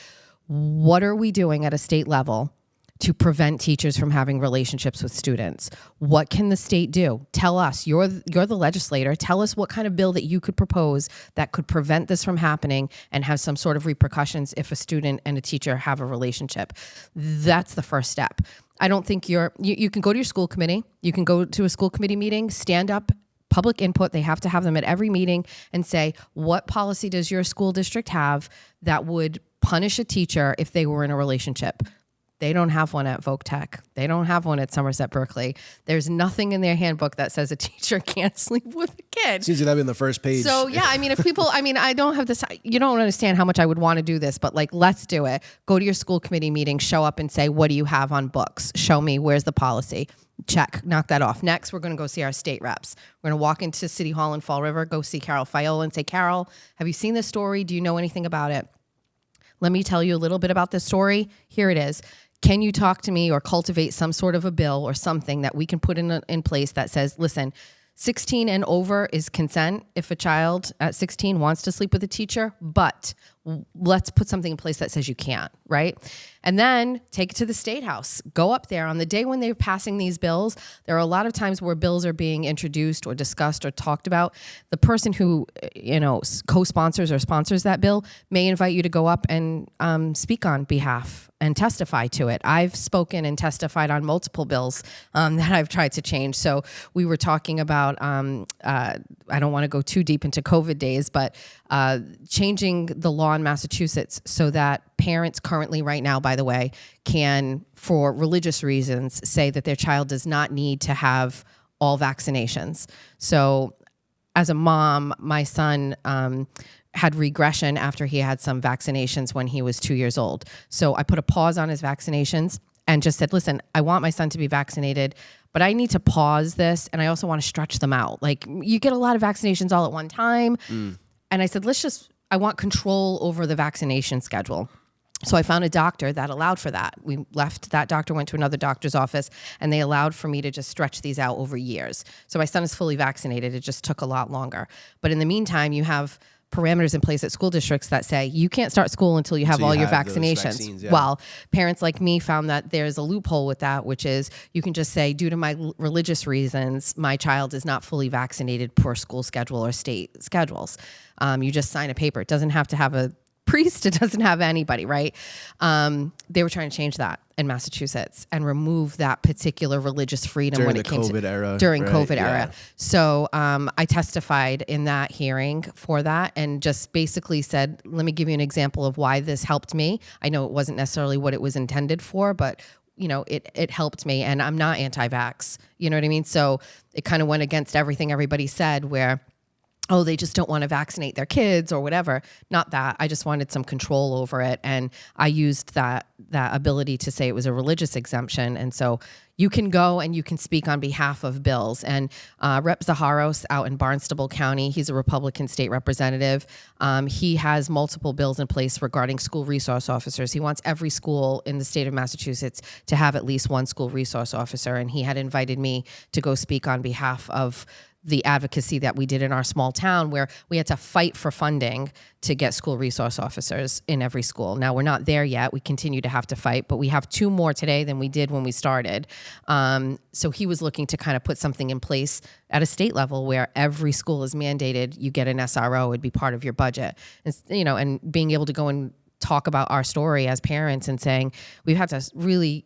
what are we doing at a state level to prevent teachers from having relationships with students? What can the state do? Tell us. You're the legislator. Tell us what kind of bill that you could propose that could prevent this from happening and have some sort of repercussions if a student and a teacher have a relationship. That's the first step. I don't think you can go to your school committee. You can go to a school committee meeting, stand up public input. They have to have them at every meeting and say, what policy does your school district have that would punish a teacher if they were in a relationship? They don't have one at Voc Tech. They don't have one at Somerset Berkeley. There's nothing in their handbook that says a teacher can't sleep with a kid. Seems like that'd be on the first page. So yeah, I mean, if people, I mean, I don't have this, you don't understand how much I would want to do this, but like, let's do it. Go to your school committee meeting, show up and say, what do you have on books? Show me, where's the policy? Check, knock that off. Next, we're going to go see our state reps. We're going to walk into City Hall in Fall River, go see Carol Fiola and say, Carol, have you seen this story? Do you know anything about it? Let me tell you a little bit about this story. Here it is. Can you talk to me or cultivate some sort of a bill or something that we can put in place that says, listen, 16 and over is consent if a child at 16 wants to sleep with a teacher, but let's put something in place that says you can't, right? And then take it to the State House. Go up there on the day when they're passing these bills. There are a lot of times where bills are being introduced or discussed or talked about. The person who, co-sponsors or sponsors that bill may invite you to go up and speak on behalf and testify to it. I've spoken and testified on multiple bills that I've tried to change. So we were talking about, I don't want to go too deep into COVID days, but changing the law in Massachusetts so that parents currently right now, by the way, can, for religious reasons, say that their child does not need to have all vaccinations. So as a mom, my son had regression after he had some vaccinations when he was 2 years old. So I put a pause on his vaccinations and just said, listen, I want my son to be vaccinated, but I need to pause this. And I also want to stretch them out. Like, you get a lot of vaccinations all at one time. And I said, I want control over the vaccination schedule. So I found a doctor that allowed for that. We left that doctor, went to another doctor's office, and they allowed for me to just stretch these out over years. So my son is fully vaccinated. It just took a lot longer. But in the meantime, you have parameters in place at school districts that say you can't start school until you have all your vaccinations. Yeah. Well, parents like me found that there's a loophole with that, which is you can just say, due to my religious reasons, my child is not fully vaccinated per school schedule or state schedules. You just sign a paper. It doesn't have to have a priest. It doesn't have anybody, right? They were trying to change that in Massachusetts and remove that particular religious freedom during when the it came COVID to era, during right? COVID Yeah. era. So I testified in that hearing for that and just basically said, let me give you an example of why this helped me. I know it wasn't necessarily what it was intended for, but it helped me, and I'm not anti-vax. You know what I mean? So it kind of went against everything everybody said where, oh, they just don't want to vaccinate their kids or whatever. Not that. I just wanted some control over it. And I used that ability to say it was a religious exemption. And so you can go and you can speak on behalf of bills. And Rep. Zaharos out in Barnstable County, he's a Republican state representative. He has multiple bills in place regarding school resource officers. He wants every school in the state of Massachusetts to have at least one school resource officer. And he had invited me to go speak on behalf of the advocacy that we did in our small town where we had to fight for funding to get school resource officers in every school. Now, we're not there yet. We continue to have to fight, but we have 2 more today than we did when we started. So he was looking to kind of put something in place at a state level where every school is mandated, you get an SRO, it'd be part of your budget. And, and being able to go and talk about our story as parents and saying, we've had to really,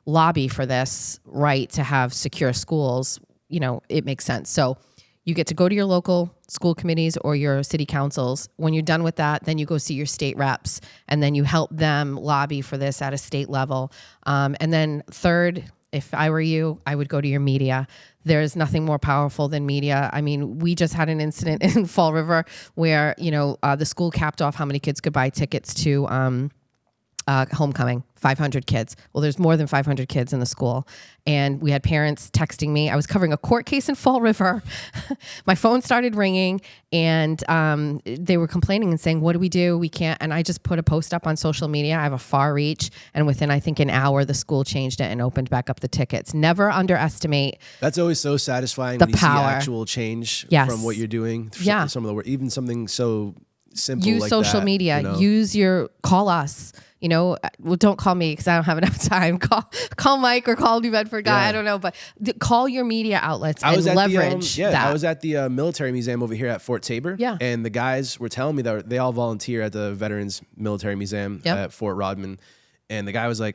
lobby for this right to have secure schools. It makes sense. So you get to go to your local school committees or your city councils. When you're done with that, then you go see your state reps and then you help them lobby for this at a state level. And then third, if I were you, I would go to your media. There's nothing more powerful than media. I mean, we just had an incident in Fall River where, the school capped off how many kids could buy tickets to homecoming, 500 kids. Well, there's more than 500 kids in the school. And we had parents texting me. I was covering a court case in Fall River. My phone started ringing and they were complaining and saying, what do we do? We can't. And I just put a post up on social media. I have a far reach. And within, I think, an hour, the school changed it and opened back up the tickets. Never underestimate. That's always so satisfying the when you power. See actual change Yes. from what you're doing. Yeah. Some of the work, even something so simple Use like social that, media. Call us. Well, don't call me because I don't have enough time. Call Mike or call New Bedford guy. Yeah. I don't know, but call your media outlets and leverage that. I was at the military museum over here at Fort Taber. Yeah. And the guys were telling me that they all volunteer at the Veterans Military Museum at Fort Rodman. And the guy was like,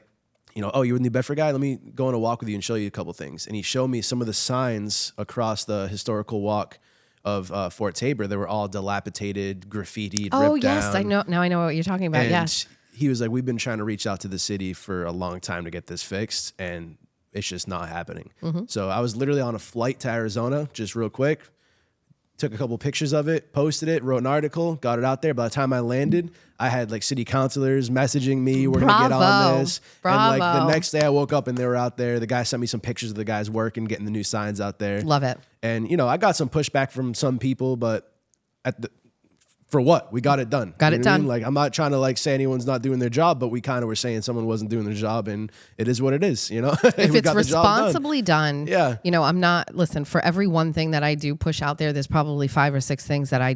oh, you're a New Bedford guy? Let me go on a walk with you and show you a couple things. And he showed me some of the signs across the historical walk of Fort Tabor. They were all dilapidated, graffitied, Oh, ripped yes. down. I know. Now I know what you're talking about. And yes. he was like, we've been trying to reach out to the city for a long time to get this fixed, and it's just not happening. So I was literally on a flight to Arizona, just real quick, took a couple pictures of it, posted it, wrote an article, got it out there. By the time I landed, I had like city councilors messaging me, we're going to get on this. Bravo. And like the next day I woke up and they were out there. The guy sent me some pictures of the guys working, getting the new signs out there. Love it. And, I got some pushback from some people, but for what? We got it done. Got it done. I mean? Like, I'm not trying to like say anyone's not doing their job, but we kind of were saying someone wasn't doing their job, and it is what it is, If it's responsibly done, yeah. I'm not, listen, for every one thing that I do push out there, there's probably 5 or 6 things that I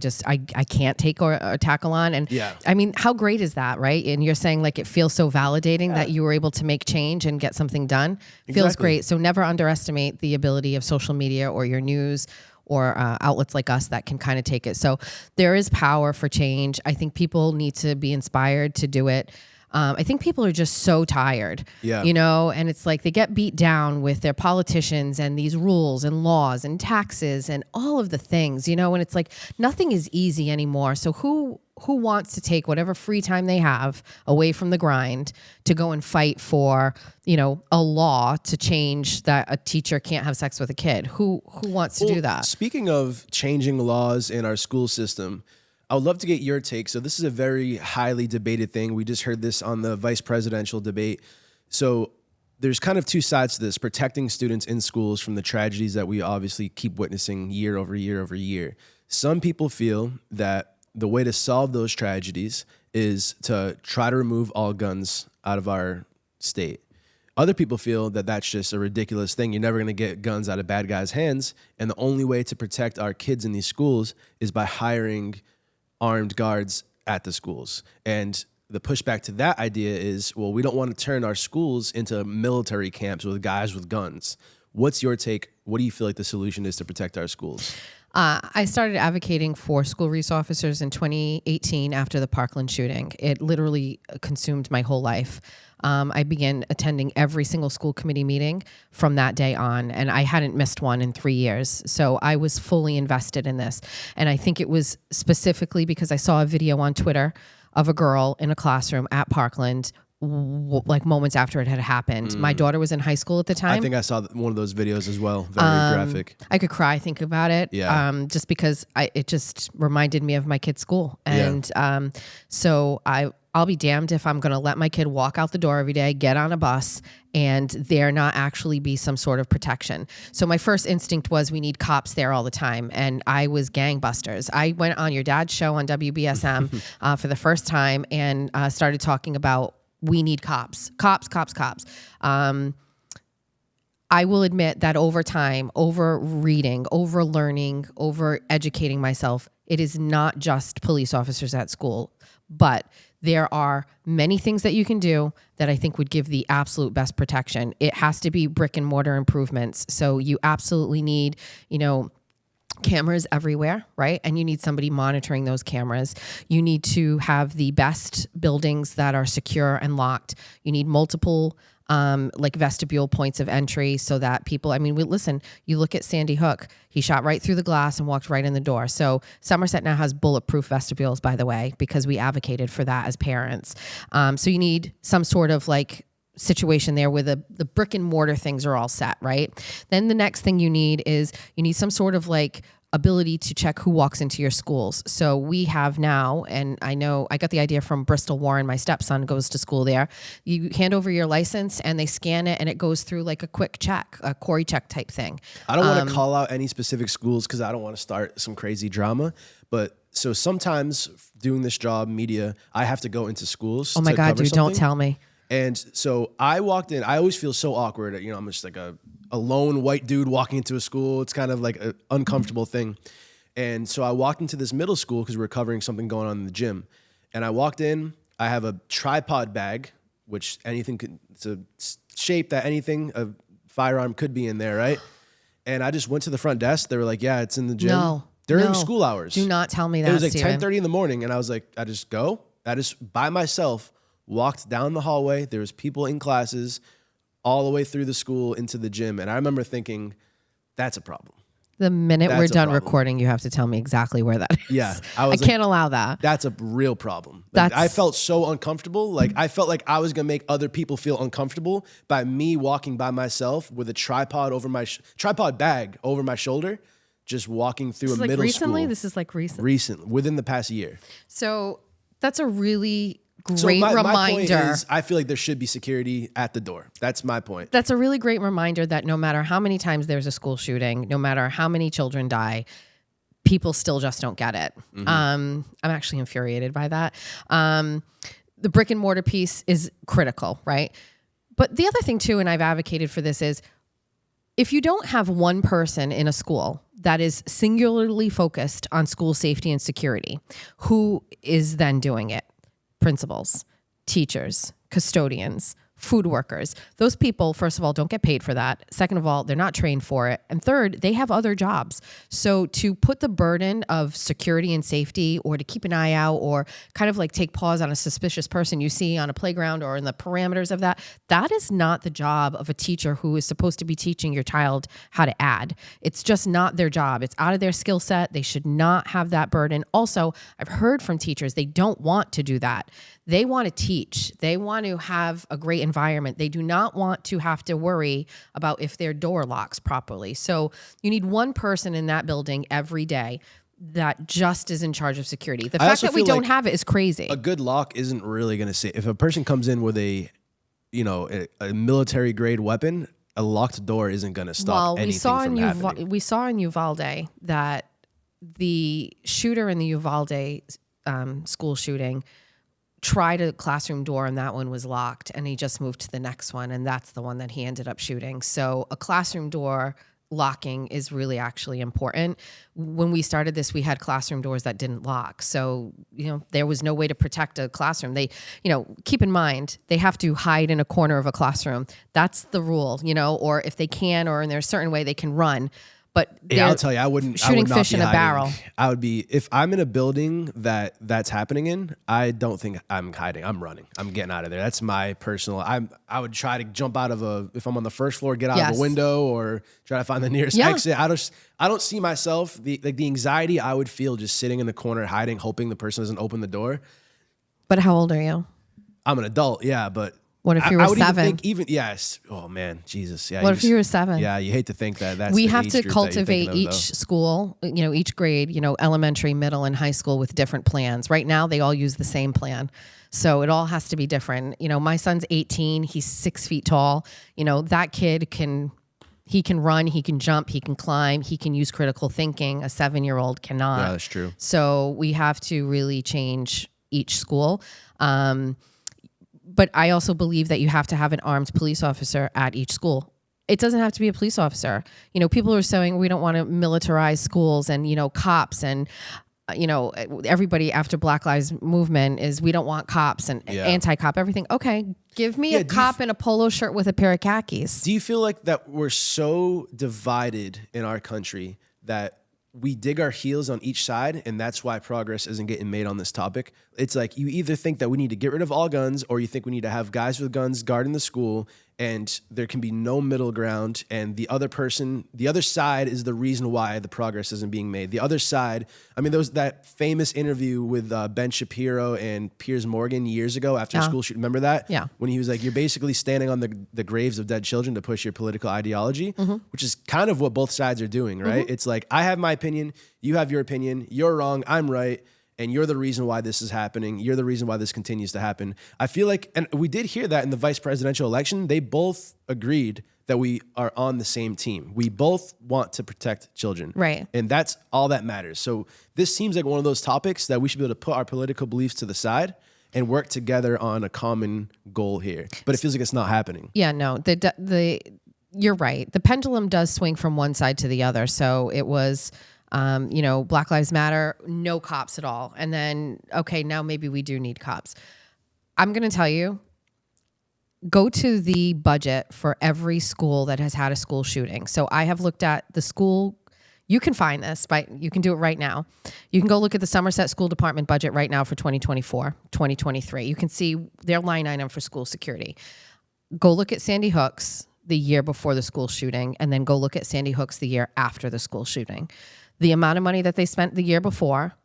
can't take or tackle on. And yeah. I mean, how great is that, right? And you're saying like it feels so validating that you were able to make change and get something done. Feels great. So never underestimate the ability of social media or your news or outlets like us that can kind of take it. So there is power for change. I think people need to be inspired to do it. I think people are just so tired, and it's like they get beat down with their politicians and these rules and laws and taxes and all of the things, and it's like nothing is easy anymore. So who wants to take whatever free time they have away from the grind to go and fight for, a law to change that a teacher can't have sex with a kid? Who wants to do that? Speaking of changing laws in our school system, I would love to get your take. So this is a very highly debated thing. We just heard this on the vice presidential debate. So there's kind of two sides to this: protecting students in schools from the tragedies that we obviously keep witnessing year over year over year. Some people feel that the way to solve those tragedies is to try to remove all guns out of our state. Other people feel that that's just a ridiculous thing. You're never going to get guns out of bad guys' hands. And the only way to protect our kids in these schools is by hiring armed guards at the schools. And the pushback to that idea is, well, we don't want to turn our schools into military camps with guys with guns. What's your take? What do you feel like the solution is to protect our schools? I started advocating for school resource officers in 2018 after the Parkland shooting. It literally consumed my whole life. I began attending every single school committee meeting from that day on, and I hadn't missed one in 3 years. So I was fully invested in this. And I think it was specifically because I saw a video on Twitter of a girl in a classroom at Parkland like moments after it had happened. My daughter was in high school at the time. I think I saw one of those videos as well. Very graphic. I could cry thinking about it. Yeah. Just because it just reminded me of my kid's school. And so I'll be damned if I'm going to let my kid walk out the door every day, get on a bus, and there not actually be some sort of protection. So my first instinct was we need cops there all the time. And I was gangbusters. I went on your dad's show on WBSM for the first time and started talking about we need cops. I will admit that over time, over reading, over learning, over educating myself, it is not just police officers at school, but there are many things that you can do that I think would give the absolute best protection. It has to be brick and mortar improvements. So you absolutely need, cameras everywhere, right? And you need somebody monitoring those cameras. You need to have the best buildings that are secure and locked. You need multiple vestibule points of entry so that people, you look at Sandy Hook, he shot right through the glass and walked right in the door. So Somerset now has bulletproof vestibules, by the way, because we advocated for that as parents. So you need some sort of situation there where the brick and mortar things are all set, right? Then the next thing you need is some sort of ability to check who walks into your schools. So we have now, and I know I got the idea from Bristol Warren, my stepson goes to school there. You hand over your license and they scan it and it goes through a quick check, a Corey check type thing. I don't want to call out any specific schools because I don't want to start some crazy drama, but so sometimes doing this job, media, I have to go into schools. Oh my God, dude, don't tell me. And so I walked in. I always feel so awkward. I'm just a lone white dude walking into a school. It's kind of like an uncomfortable thing. And so I walked into this middle school because we were covering something going on in the gym. And I walked in. I have a tripod bag, which it's a shape that a firearm could be in there, right? And I just went to the front desk. They were like, yeah, it's in the gym. During school hours. Do not tell me that, It was Steven. 10:30 in the morning. And I was like, I just by myself, walked down the hallway. There was people in classes all the way through the school into the gym. And I remember thinking, that's a problem. The minute That's we're a done problem. recording, you have to tell me exactly where that is. Yeah. I can't allow that. That's a real problem. Like, I felt so uncomfortable. Like I felt like I was going to make other people feel uncomfortable by me walking by myself with a tripod over my tripod bag over my shoulder, just walking through a middle school. This is like recent. Recent, within the past year. So that's a really great my reminder. point is, I feel like there should be security at the door. That's my point. That's a really great reminder that no matter how many times there's a school shooting, no matter how many children die, people still just don't get it. Mm-hmm. I'm actually infuriated by that. The brick and mortar piece is critical, right? But the other thing too, and I've advocated for this, is if you don't have one person in a school that is singularly focused on school safety and security, who is then doing it? Principals, teachers, custodians, food workers. Those people, first of all, don't get paid for that. Second of all, they're not trained for it. And third, they have other jobs. So to put the burden of security and safety, or to keep an eye out, or kind of like take pause on a suspicious person you see on a playground or in the parameters of that, that is not the job of a teacher who is supposed to be teaching your child how to add. It's just not their job. It's out of their skill set. They should not have that burden. Also, I've heard from teachers, they don't want to do that. They want to teach. They want to have a great environment. They do not want to have to worry about if their door locks properly. So you need one person in that building every day that just is in charge of security. The fact that we don't have it is crazy. A good lock isn't really going to say, if a person comes in with a military grade weapon, a locked door isn't going to stop anything from happening. We saw in Uvalde that the shooter in the Uvalde school shooting tried a classroom door, and that one was locked, and he just moved to the next one, and that's the one that he ended up shooting. So a classroom door locking is really actually important. When we started this, we had classroom doors that didn't lock. So, there was no way to protect a classroom. They, keep in mind, they have to hide in a corner of a classroom. That's the rule, or if they can, or in their certain way, they can run. But I'll tell you, I would not fish be in a hiding. barrel. I would be, if I'm in a building that's happening in, I don't think I'm hiding. I'm running. I'm getting out of there. That's my personal. I would try to jump out of if I'm on the first floor, get out of a window, or try to find the nearest exit. I don't see myself, the anxiety I would feel just sitting in the corner hiding, hoping the person doesn't open the door. But how old are you? I'm an adult, yeah, but what if you were 7? Yes. Oh man, Jesus. Yeah. What if you were 7? Yeah, you hate to think that. We have to cultivate each school, each grade, elementary, middle, and high school with different plans. Right now, they all use the same plan. So it all has to be different. My son's 18. He's 6 feet tall. That kid he can run, he can jump, he can climb, he can use critical thinking. A 7-year-old cannot. Yeah, that's true. So we have to really change each school. But I also believe that you have to have an armed police officer at each school. It doesn't have to be a police officer. People are saying we don't want to militarize schools, and, cops, and, everybody after Black Lives Movement is we don't want cops and anti-cop everything. Okay, give me a cop in a polo shirt with a pair of khakis. Do you feel like that we're so divided in our country that we dig our heels on each side, and that's why progress isn't getting made on this topic? It's like you either think that we need to get rid of all guns, or you think we need to have guys with guns guarding the school, and there can be no middle ground. And the other side is the reason why the progress isn't being made. The other side, there was that famous interview with Ben Shapiro and Piers Morgan years ago after a school shooting. Remember that? Yeah. When he was like, you're basically standing on the graves of dead children to push your political ideology, which is kind of what both sides are doing, right? It's like, I have my opinion, you have your opinion, you're wrong, I'm right, and you're the reason why this is happening. You're the reason why this continues to happen. I feel like, and we did hear that in the vice presidential election, they both agreed that we are on the same team. We both want to protect children. Right. And that's all that matters. So this seems like one of those topics that we should be able to put our political beliefs to the side and work together on a common goal here. But it feels like it's not happening. Yeah, no, you're right. The pendulum does swing from one side to the other. So it was, Black Lives Matter, no cops at all. And then, okay, now maybe we do need cops. I'm going to tell you, go to the budget for every school that has had a school shooting. So I have looked at the school, You can find this, you can do it right now. You can go look at the Somerset School Department budget right now for 2024, 2023. You can see their line item for school security. Go look at Sandy Hook's the year before the school shooting, and then go look at Sandy Hook's the year after the school shooting. The amount of money that they spent the year before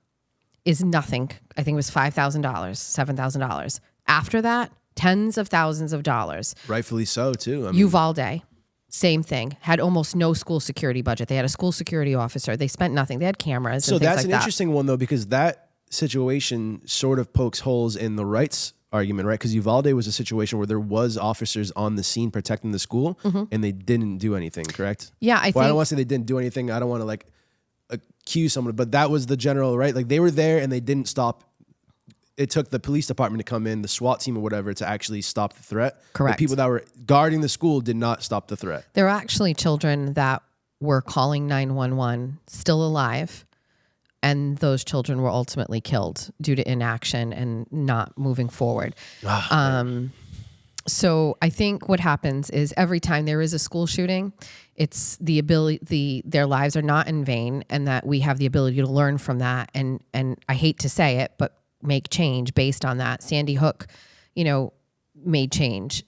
is nothing. I think it was $5,000, $7,000. After that, tens of thousands of dollars. Rightfully so, too. Uvalde. Same thing. Had almost no school security budget. They had a school security officer. They spent nothing. They had cameras. So and things that's like an that. interesting one, though, because that situation sort of pokes holes in the rights argument, right? Because Uvalde was a situation where there was officers on the scene protecting the school, and they didn't do anything, correct? Yeah, I don't want to say they didn't do anything. I don't want to like accuse someone, but that was the general, right? Like they were there and they didn't stop. It took the police department to come in, the SWAT team or whatever, to actually stop the threat. Correct. The people that were guarding the school did not stop the threat. There were actually children that were calling 911 still alive, and those children were ultimately killed due to inaction and not moving forward. So I think what happens is every time there is a school shooting, it's the ability, their lives are not in vain, and that we have the ability to learn from that. And I hate to say it, but make change based on that. Sandy Hook, made change.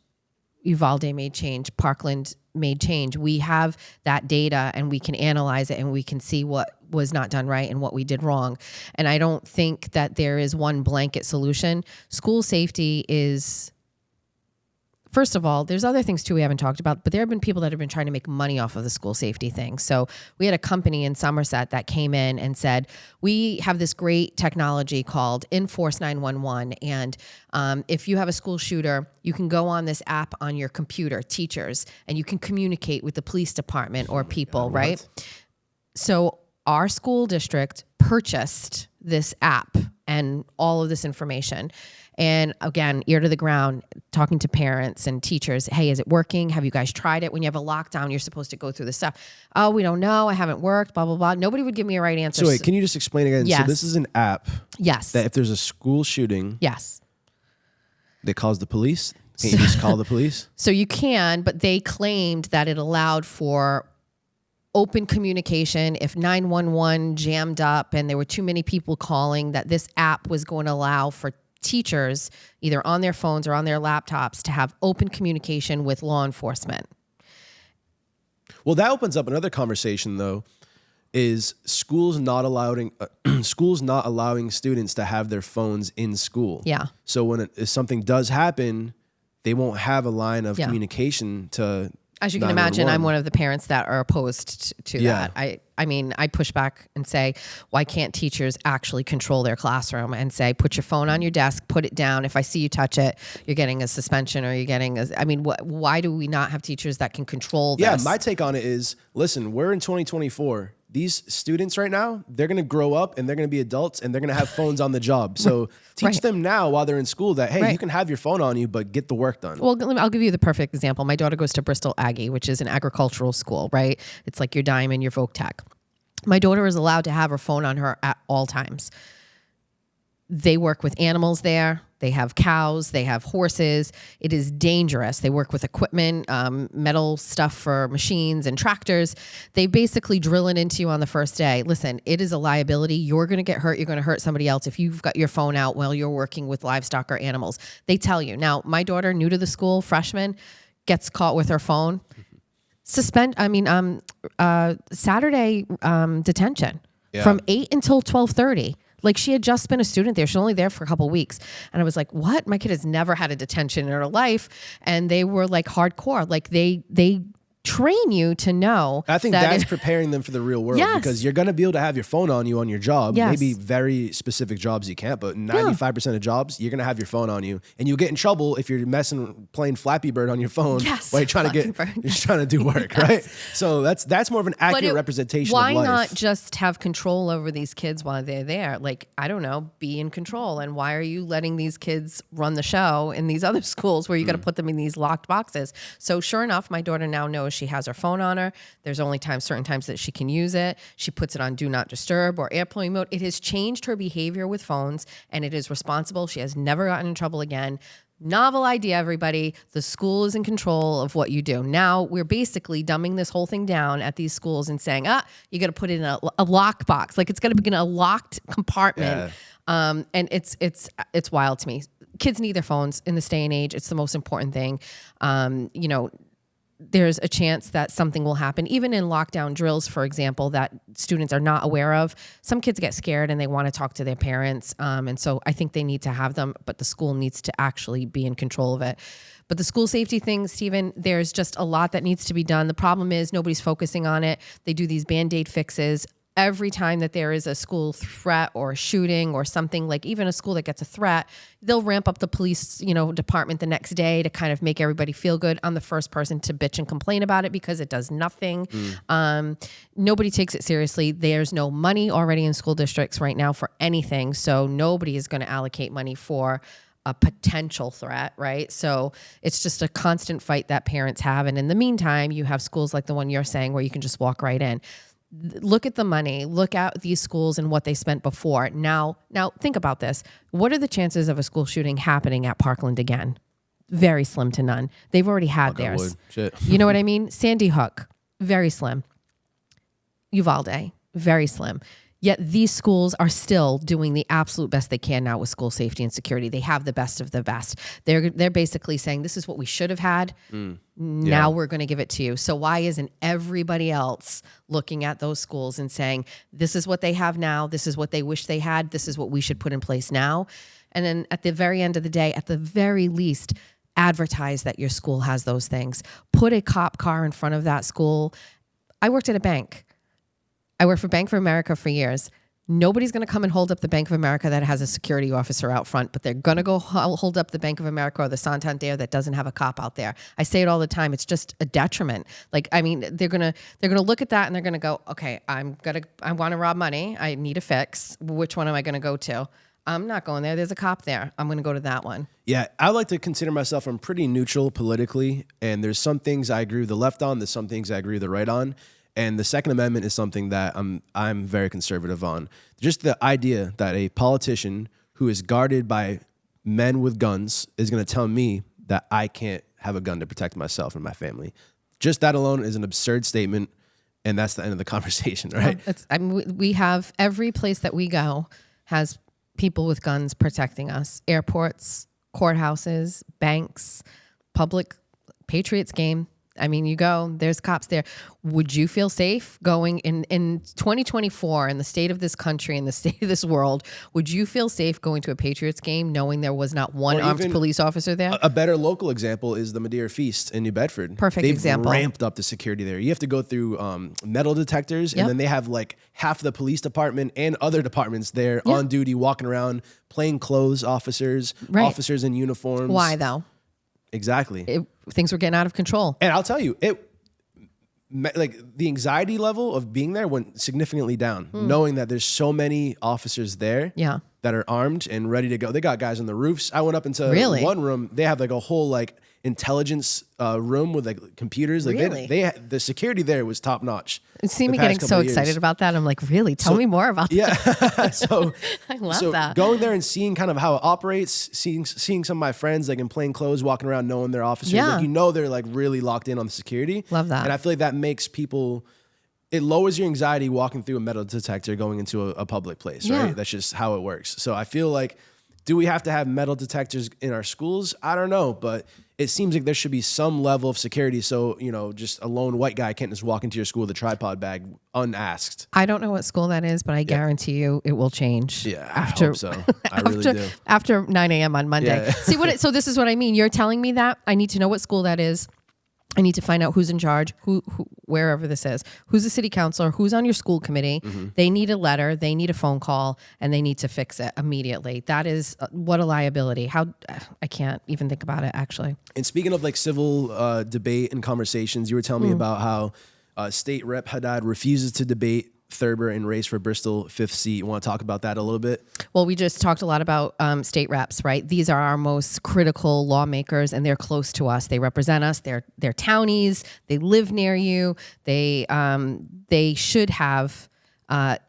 Uvalde made change. Parkland made change. We have that data and we can analyze it and we can see what was not done right and what we did wrong. And I don't think that there is one blanket solution. School safety is, first of all, there's other things too we haven't talked about, but there have been people that have been trying to make money off of the school safety thing. So we had a company in Somerset that came in and said, we have this great technology called Enforce 911. And if you have a school shooter, you can go on this app on your computer, teachers, and you can communicate with the police department or people, right? So our school district purchased this app and all of this information. And again, ear to the ground, talking to parents and teachers. Hey, is it working? Have you guys tried it? When you have a lockdown, you're supposed to go through the stuff. Oh, we don't know. I haven't worked, blah, blah, blah. Nobody would give me a right answer. So wait, can you just explain again? Yes. So this is an app. Yes. That if there's a school shooting. Yes. They calls the police? Can't you just call the police? So you can, but they claimed that it allowed for open communication. If 911 jammed up and there were too many people calling, that this app was going to allow for teachers, either on their phones or on their laptops, to have open communication with law enforcement. Well, that opens up another conversation, though, is schools not allowing students to have their phones in school. Yeah. So if something does happen, they won't have a line of communication to. As you can imagine, I'm one of the parents that are opposed to that. I mean, I push back and say, why can't teachers actually control their classroom and say, put your phone on your desk, put it down. If I see you touch it, you're getting a suspension or you're getting why do we not have teachers that can control this? Yeah, my take on it is, listen, we're in 2024. These students right now, they're going to grow up and they're going to be adults and they're going to have phones on the job. So teach them now while they're in school that, hey, you can have your phone on you, but get the work done. Well, I'll give you the perfect example. My daughter goes to Bristol Aggie, which is an agricultural school, right? It's like your Diamond, your Voc Tech. My daughter is allowed to have her phone on her at all times. They work with animals there. They have cows. They have horses. It is dangerous. They work with equipment, metal stuff for machines and tractors. They basically drill it into you on the first day. Listen, it is a liability. You're going to get hurt. You're going to hurt somebody else if you've got your phone out while you're working with livestock or animals. They tell you. Now, my daughter, new to the school, freshman, gets caught with her phone. Saturday detention from 8 until 12:30. Like, she had just been a student there. She's only there for a couple of weeks. And I was like, what? My kid has never had a detention in her life. And they were like hardcore. Like they train you to know. I think that's preparing them for the real world, because you're going to be able to have your phone on you on your job. Yes. Maybe very specific jobs you can't, but 95% of jobs, you're going to have your phone on you, and you'll get in trouble if you're playing Flappy Bird on your phone while you're trying to do work, right? So that's more of an accurate representation of life. Why not just have control over these kids while they're there? Like, I don't know, be in control. And why are you letting these kids run the show in these other schools where you got to put them in these locked boxes? So sure enough, my daughter now knows she has her phone on her. There's only certain times that she can use it. She puts it on do not disturb or airplane mode. It has changed her behavior with phones, and it is responsible. She has never gotten in trouble again. Novel idea, everybody. The school is in control of what you do. Now we're basically dumbing this whole thing down at these schools and saying, you got to put it in a lock box. Like it's got to be in a locked compartment. Yeah. And it's wild to me. Kids need their phones in this day and age. It's the most important thing. There's a chance that something will happen, even in lockdown drills, for example, that students are not aware of. Some kids get scared and they want to talk to their parents. And so I think they need to have them, but the school needs to actually be in control of it. But the school safety thing, Stephen, there's just a lot that needs to be done. The problem is nobody's focusing on it. They do these Band-Aid fixes. Every time that there is a school threat or a shooting or something, like even a school that gets a threat, they'll ramp up the police, department the next day to kind of make everybody feel good. I'm the first person to bitch and complain about it because it does nothing. Nobody takes it seriously. There's no money already in school districts right now for anything. So nobody is going to allocate money for a potential threat, right? So it's just a constant fight that parents have. And in the meantime, you have schools like the one you're saying where you can just walk right in. Look at the money, look at these schools and what they spent before. Now think about this. What are the chances of a school shooting happening at Parkland again? Very slim to none. They've already had theirs. Shit. You know what I mean? Sandy Hook, very slim. Uvalde, very slim. Yet these schools are still doing the absolute best they can now with school safety and security. They have the best of the best. They're basically saying, this is what we should have had. Now we're going to give it to you. So why isn't everybody else looking at those schools and saying, this is what they have now. This is what they wish they had. This is what we should put in place now. And then at the very end of the day, at the very least, advertise that your school has those things. Put a cop car in front of that school. I worked at a bank. I worked for Bank of America for years. Nobody's going to come and hold up the Bank of America that has a security officer out front, but they're going to go hold up the Bank of America or the Santander that doesn't have a cop out there. I say it all the time. It's just a detriment. They're going to look at that and they're going to go, okay, I want to rob money. I need a fix. Which one am I going to go to? I'm not going there. There's a cop there. I'm going to go to that one. Yeah, I like to consider myself, I'm pretty neutral politically, and there's some things I agree with the left on, there's some things I agree with the right on. And the Second Amendment is something that I'm very conservative on. Just the idea that a politician who is guarded by men with guns is going to tell me that I can't have a gun to protect myself and my family. Just that alone is an absurd statement, and that's the end of the conversation, right? We have every place that we go has people with guns protecting us. Airports, courthouses, banks, public Patriots game. I mean, you go, there's cops there. Would you feel safe going in 2024 in the state of this country, in the state of this world? Would you feel safe going to a Patriots game knowing there was not one armed police officer there? A better local example is the Madeira Feast in New Bedford. Perfect example. They've ramped up the security there. You have to go through metal detectors, and then they have like half the police department and other departments there on duty, walking around, plain clothes officers, officers in uniforms. Why though? Exactly. Things were getting out of control. And I'll tell you, the anxiety level of being there went significantly down, knowing that there's so many officers there that are armed and ready to go. They got guys on the roofs. I went up into one room. They have like a whole intelligence room with like computers. Like the security there was top notch. You see me getting so excited about that. I'm like, really? Tell me more about that. Yeah. So I love that. Going there and seeing kind of how it operates, seeing some of my friends like in plain clothes walking around knowing they're officers. Yeah. Like, they're like really locked in on the security. Love that. And I feel like that makes people, it lowers your anxiety walking through a metal detector going into a public place, right? That's just how it works. So I feel like, do we have to have metal detectors in our schools? I don't know, but it seems like there should be some level of security. So, just a lone white guy can't just walk into your school with a tripod bag unasked. I don't know what school that is, but I guarantee you it will change. Yeah, I hope so. I really do. After 9 a.m. on Monday. Yeah. So this is what I mean. You're telling me that I need to know what school that is. I need to find out who's in charge, who wherever this is, who's the city councilor, who's on your school committee. They need a letter, they need a phone call, and they need to fix it immediately. That is what a liability. I can't even think about it, actually. And speaking of like civil debate and conversations, you were telling me about how State Rep Haddad refuses to debate Thurber and race for Bristol 5th seat. You want to talk about that a little bit? Well, we just talked a lot about state reps, right? These are our most critical lawmakers, and they're close to us. They represent us. They're townies. They live near you. They should have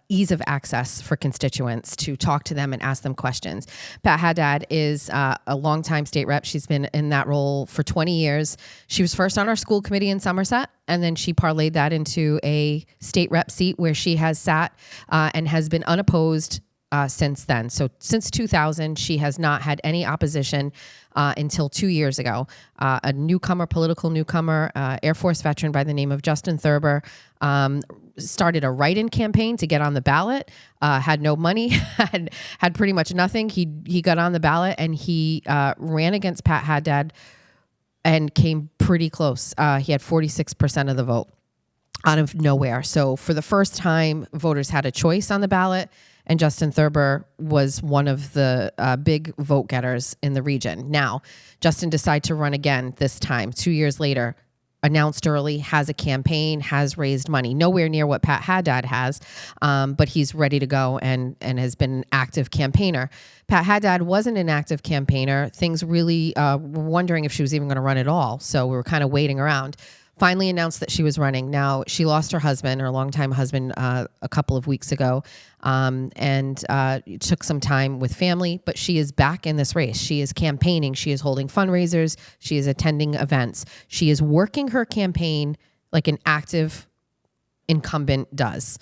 ease of access for constituents to talk to them and ask them questions. Pat Haddad is a longtime state rep. She's been in that role for 20 years. She was first on our school committee in Somerset, and then she parlayed that into a state rep seat where she has sat and has been unopposed since then. So since 2000, she has not had any opposition until 2 years ago. A political newcomer, Air Force veteran by the name of Justin Thurber, started a write-in campaign to get on the ballot, had no money, had pretty much nothing. He got on the ballot and he ran against Pat Haddad and came pretty close. He had 46% of the vote out of nowhere. So for the first time, voters had a choice on the ballot, and Justin Thurber was one of the big vote getters in the region. Now, Justin decided to run again this time, 2 years later, announced early, has a campaign, has raised money, nowhere near what Pat Haddad has, but he's ready to go and has been an active campaigner. Pat Haddad wasn't an active campaigner. Things really were wondering if she was even going to run at all, so we were kind of waiting around. Finally announced that she was running. Now, she lost her husband, her longtime husband, a couple of weeks ago, and took some time with family, but she is back in this race. She is campaigning. She is holding fundraisers. She is attending events. She is working her campaign like an active incumbent does.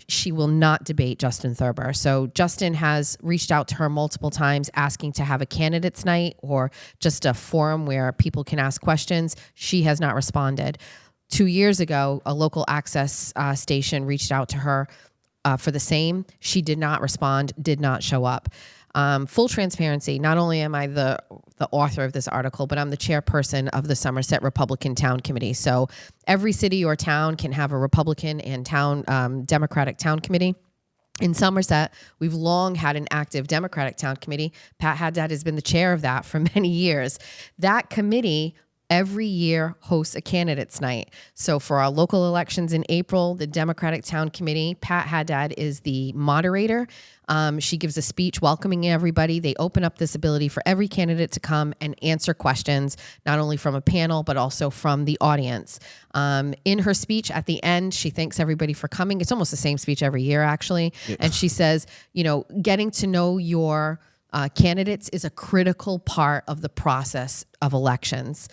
She will not debate Justin Thurber. So Justin has reached out to her multiple times asking to have a candidates night or just a forum where people can ask questions. She has not responded. 2 years ago, a local access station reached out to her for the same. She did not respond, did not show up. Full transparency, not only am I the author of this article, but I'm the chairperson of the Somerset Republican Town Committee. So every city or town can have a Republican and Democratic town committee. In Somerset, we've long had an active Democratic town committee. Pat Haddad has been the chair of that for many years. That committee every year hosts a candidates night. So for our local elections in April, the Democratic Town Committee, Pat Haddad is the moderator. She gives a speech welcoming everybody. They open up this ability for every candidate to come and answer questions, not only from a panel, but also from the audience. In her speech at the end, she thanks everybody for coming. It's almost the same speech every year, actually. Yeah. And she says, getting to know your candidates is a critical part of the process of elections.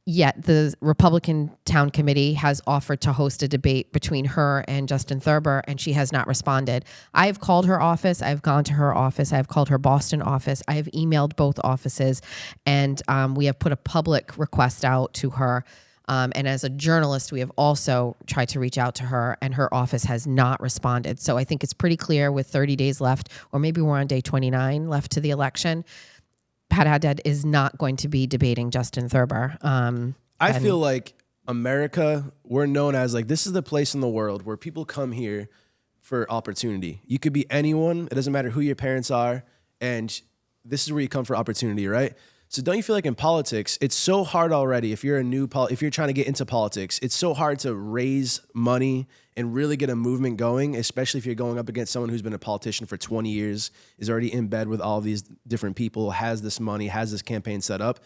Yet the Republican Town Committee has offered to host a debate between her and Justin Thurber, and she has not responded. I have called her office. I've gone to her office. I have called her Boston office. I have emailed both offices, and we have put a public request out to her. And as a journalist, we have also tried to reach out to her, and her office has not responded. So I think it's pretty clear with 30 days left, or maybe we're on day 29 left to the election, Pat Haddad is not going to be debating Justin Thurber. I feel like America, we're known as this is the place in the world where people come here for opportunity. You could be anyone. It doesn't matter who your parents are. And this is where you come for opportunity, right? So don't you feel like in politics, it's so hard already if you're if you're trying to get into politics, it's so hard to raise money and really get a movement going, especially if you're going up against someone who's been a politician for 20 years, is already in bed with all these different people, has this money, has this campaign set up.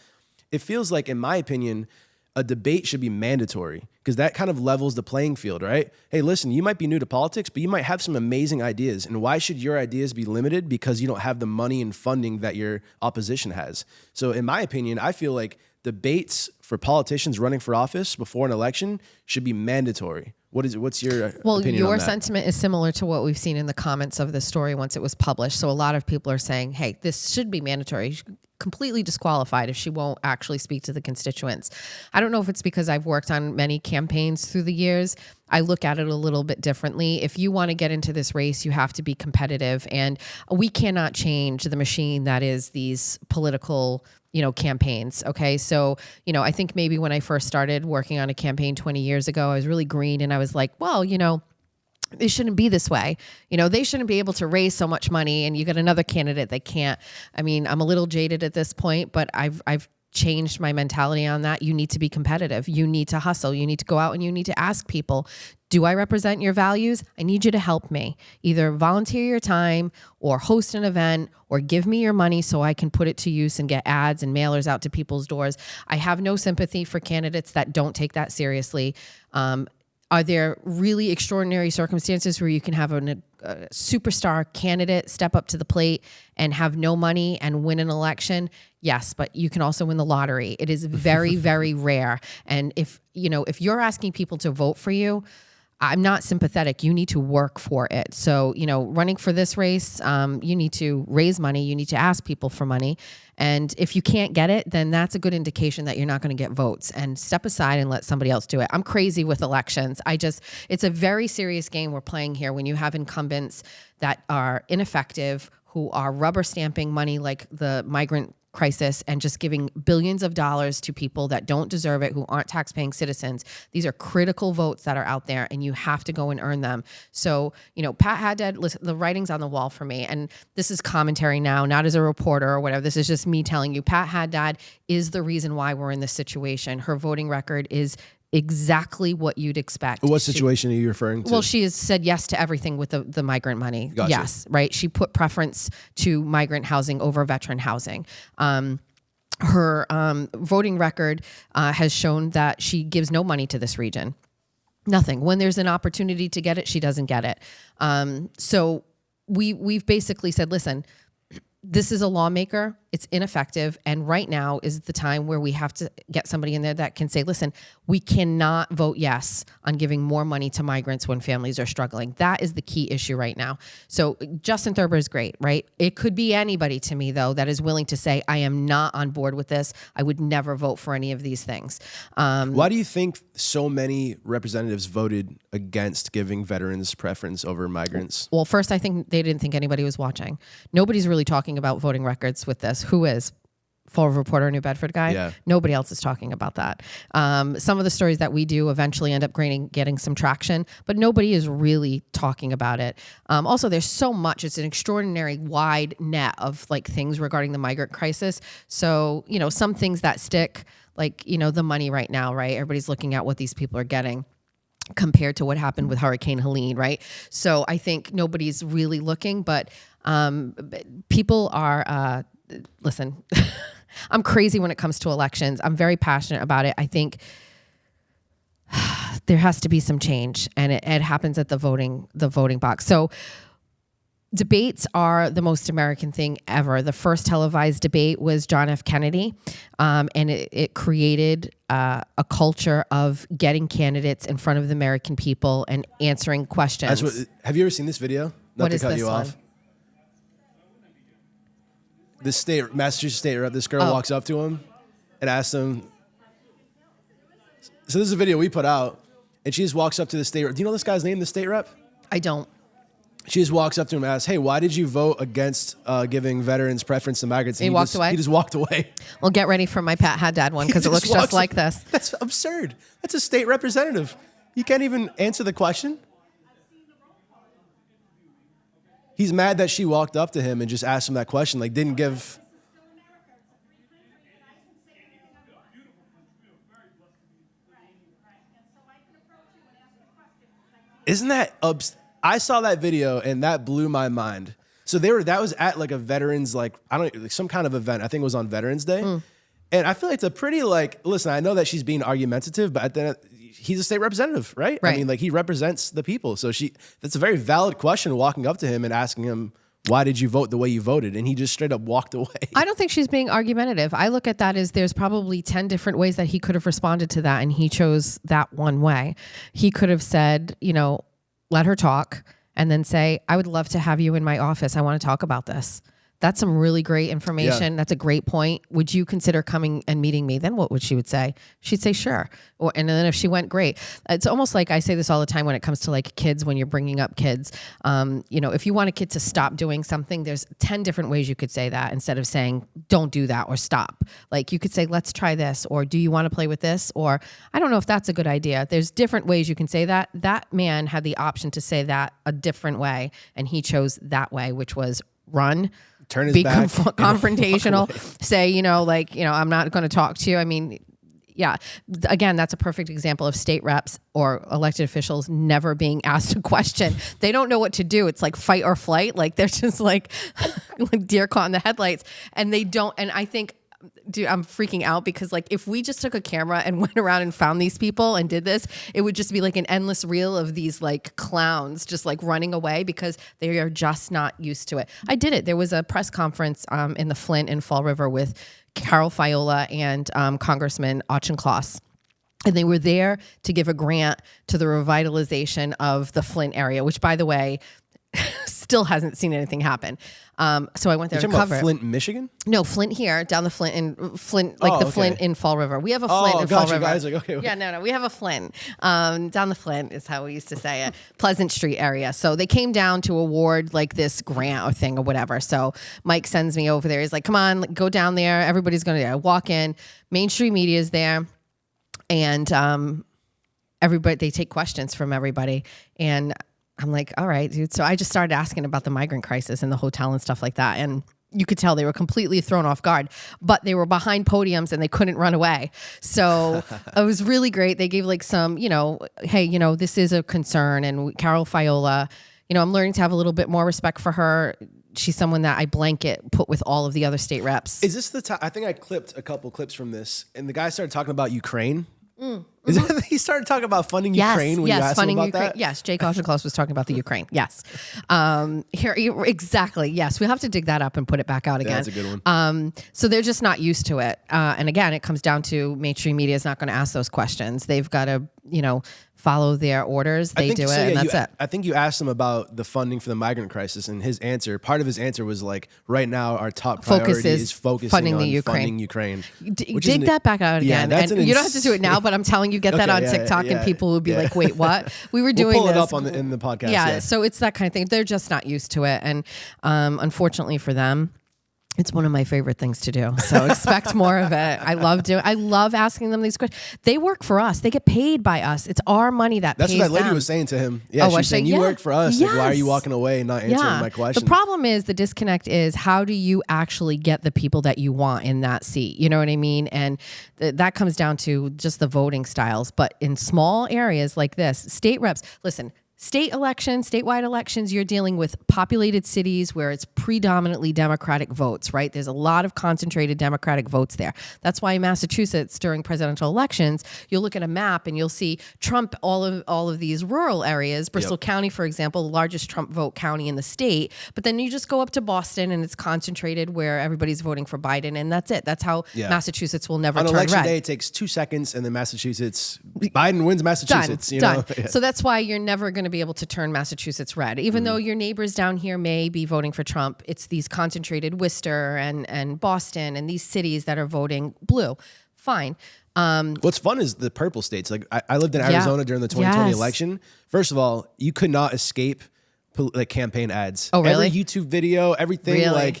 It feels like, in my opinion, a debate should be mandatory because that kind of levels the playing field, right? Hey, listen, you might be new to politics, but you might have some amazing ideas. And why should your ideas be limited? Because you don't have the money and funding that your opposition has. So in my opinion, I feel like debates for politicians running for office before an election should be mandatory. What's your opinion on that? Well, your sentiment is similar to what we've seen in the comments of the story once it was published. So a lot of people are saying, hey, this should be mandatory. Completely disqualified if she won't actually speak to the constituents. I don't know if it's because I've worked on many campaigns through the years. I look at it a little bit differently. If you want to get into this race, you have to be competitive, and we cannot change the machine that is these political campaigns. Okay. So, I think maybe when I first started working on a campaign 20 years ago, I was really green and I was like, well, it shouldn't be this way. They shouldn't be able to raise so much money, and you got another candidate that can't. I mean, I'm a little jaded at this point, but I've changed my mentality on that. You need to be competitive. You need to hustle. You need to go out and you need to ask people, Do I represent your values? I need you to help me. Either volunteer your time or host an event or give me your money so I can put it to use and get ads and mailers out to people's doors. I have no sympathy for candidates that don't take that seriously. Are there really extraordinary circumstances where you can have a superstar candidate step up to the plate and have no money and win an election? Yes, but you can also win the lottery. It is very, very rare. And if you're asking people to vote for you, I'm not sympathetic. You need to work for it. So, running for this race, you need to raise money. You need to ask people for money. And if you can't get it, then that's a good indication that you're not going to get votes, and step aside and let somebody else do it. I'm crazy with elections. It's a very serious game we're playing here when you have incumbents that are ineffective, who are rubber stamping money like the migrant crisis and just giving billions of dollars to people that don't deserve it, who aren't tax-paying citizens. These are critical votes that are out there, and you have to go and earn them. So, Pat Haddad, listen, the writing's on the wall for me, and this is commentary now, not as a reporter or whatever. This is just me telling you, Pat Haddad is the reason why we're in this situation. Her voting record is exactly what you'd expect. What situation are you referring to? Well, she has said yes to everything with the migrant money. Gotcha. Yes, right? She put preference to migrant housing over veteran housing. Her voting record has shown that she gives no money to this region. Nothing. When there's an opportunity to get it, she doesn't get it. So we've basically said, listen, this is a lawmaker. It's ineffective. And right now is the time where we have to get somebody in there that can say, listen, we cannot vote yes on giving more money to migrants when families are struggling. That is the key issue right now. So Justin Thurber is great, right? It could be anybody to me, though, that is willing to say, I am not on board with this. I would never vote for any of these things. Why do you think so many representatives voted against giving veterans preference over migrants? Well, first, I think they didn't think anybody was watching. Nobody's really talking about voting records with this. Who is? Full reporter, New Bedford guy. Yeah. Nobody else is talking about that. Some of the stories that we do eventually end up getting some traction, but nobody is really talking about it. Also, there's so much. It's an extraordinary wide net of things regarding the migrant crisis. So, some things that stick, the money right now, right? Everybody's looking at what these people are getting compared to what happened with Hurricane Helene, right? So I think nobody's really looking, but people are, listen, I'm crazy when it comes to elections. I'm very passionate about it. I think there has to be some change, and it happens at the voting box. So debates are the most American thing ever. The first televised debate was John F. Kennedy, and it created a culture of getting candidates in front of the American people and answering questions. Have you ever seen this video? What is this one? Massachusetts state rep, this girl walks up to him and asks him. So this is a video we put out, and she just walks up to the state rep. Do you know this guy's name, the state rep? I don't. She just walks up to him and asks, hey, why did you vote against giving veterans preference to migrants? And he walked away? He just walked away. Well, get ready for my Pat Haddad one, because it looks just like this. That's absurd. That's a state representative. You can't even answer the question. He's mad that she walked up to him and just asked him that question, didn't give. Isn't that I saw that video and that blew my mind. So that was at a veterans, some kind of event. I think it was on Veterans Day. And I feel it's a pretty listen, I know that she's being argumentative, but he's a state representative, right? Right. I mean, he represents the people. So that's a very valid question, walking up to him and asking him, why did you vote the way you voted? And he just straight up walked away. I don't think she's being argumentative. I look at that as there's probably 10 different ways that he could have responded to that, and he chose that one way. He could have said, let her talk, and then say, I would love to have you in my office. I want to talk about this. That's some really great information. Yeah. That's a great point. Would you consider coming and meeting me? Then what would she would say? She'd say, sure. And then if she went, great. It's almost like I say this all the time when it comes to kids, when you're bringing up kids. If you want a kid to stop doing something, there's 10 different ways you could say that instead of saying, don't do that or stop. You could say, let's try this, or do you want to play with this? Or I don't know if that's a good idea. There's different ways you can say that. That man had the option to say that a different way, and he chose that way, which was run. Turn his be back, confrontational, say, I'm not going to talk to you. I mean, Yeah. Again, that's a perfect example of state reps or elected officials never being asked a question. They don't know what to do. It's like fight or flight. Like they're just like deer caught in the headlights, and they don't. And I think, dude, I'm freaking out because like if we just took a camera and went around and found these people and did this, it would just be like an endless reel of these like clowns just like running away because they are just not used to it. I did it. There was a press conference in the Flint in Fall River with Carol Fiola and Congressman Auchincloss. And they were there to give a grant to the revitalization of the Flint area, which, by the way, still hasn't seen anything happen. So I went there to cover about Flint, Michigan? No, Flint here, down the Flint, Flint in Fall River. We have a Flint in Fall River. Guys. Like, okay. Yeah, no, we have a Flint. Down the Flint is how we used to say it. Pleasant Street area. So they came down to award like this grant or thing or whatever. So Mike sends me over there. He's like, come on, go down there. Everybody's going to walk in. Mainstream media is there. And everybody, they take questions from everybody. And I'm like, all right, dude. So I just started asking about the migrant crisis in the hotel and stuff like that. And you could tell they were completely thrown off guard, but they were behind podiums and they couldn't run away. So it was really great. They gave like some, hey, this is a concern. And Carol Fiola, I'm learning to have a little bit more respect for her. She's someone that I blanket put with all of the other state reps. Is this the time? I think I clipped a couple clips from this, and the guy started talking about Ukraine. He started talking about funding Ukraine when you asked him about that? Yes, Jake Auchincloss was talking about the Ukraine. Yes. Exactly. Yes, we'll have to dig that up and put it back out again. That's a good one. So they're just not used to it. And again, it comes down to mainstream media is not going to ask those questions. They've got to, follow their orders. They do it, and that's it. I think you asked him about the funding for the migrant crisis, and part of his answer was like, right now our top priority is focusing on funding Ukraine. Dig that back out again. And you don't have to do it now, but I'm telling you, get that on TikTok, and people will be like, wait, what? We were doing we'll pull this. it up in the podcast. Yeah, so it's that kind of thing. They're just not used to it. And unfortunately for them, it's one of my favorite things to do. So expect more of it. I love asking them these questions. They work for us. They get paid by us. It's our money that pays them. That's what that lady was saying to him. Yeah, she's saying, you work for us. Yes. Like, why are you walking away and not answering my question? The problem is the disconnect is how do you actually get the people that you want in that seat? You know what I mean? And that comes down to just the voting styles. But in small areas like this, state reps, listen, statewide elections, you're dealing with populated cities where it's predominantly Democratic votes, right? There's a lot of concentrated Democratic votes there. That's why in Massachusetts, during presidential elections, you'll look at a map and you'll see Trump, all of these rural areas, Bristol County, for example, the largest Trump vote county in the state. But then you just go up to Boston and it's concentrated where everybody's voting for Biden, and that's it. That's how Massachusetts will never turn red. On election day, it takes 2 seconds, and then Biden wins Massachusetts. Done. So that's why you're never going to be able to turn Massachusetts red. Even though your neighbors down here may be voting for Trump, it's these concentrated Worcester and Boston and these cities that are voting blue. Fine. What's fun is the purple states. Like I lived in Arizona during the 2020 election. First of all, you could not escape campaign ads. Oh, really? Every YouTube video, everything, really?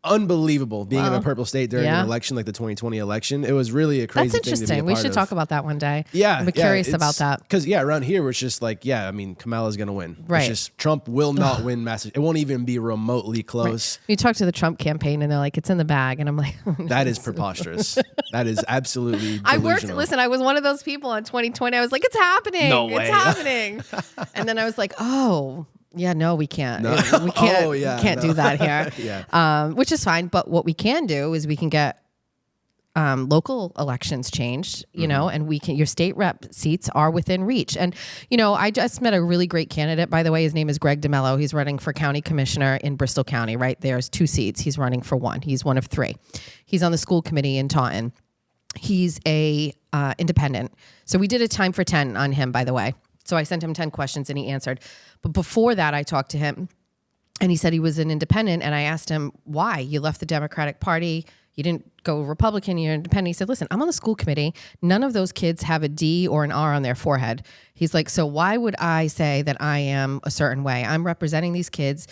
Unbelievable being in a purple state during an election like the 2020 election. It was really a crazy thing to be a part of. That's interesting. We should talk about that one day. Yeah. I'm curious about that. Because, around here, it's just like, Kamala's going to win. Right. It's just Trump will not win Massachusetts. It won't even be remotely close. Right. You talk to the Trump campaign and they're like, it's in the bag. And I'm like, that is preposterous. That is absolutely delusional. I was one of those people in 2020. I was like, it's happening. No way. It's happening. And then I was like, oh, yeah, no, we can't. No. We can't. We can't do that here. Which is fine. But what we can do is we can get local elections changed, and your state rep seats are within reach. And, I just met a really great candidate, by the way. His name is Greg DeMello. He's running for county commissioner in Bristol County, right? There's 2 seats. He's running for 1. He's one of 3. He's on the school committee in Taunton. He's a independent. So we did a time for 10 on him, by the way. So I sent him 10 questions and he answered. But before that, I talked to him and he said he was an independent. And I asked him, why? You left the Democratic Party. You didn't go Republican. You're independent. He said, listen, I'm on the school committee. None of those kids have a D or an R on their forehead. He's like, so why would I say that I am a certain way? I'm representing these kids.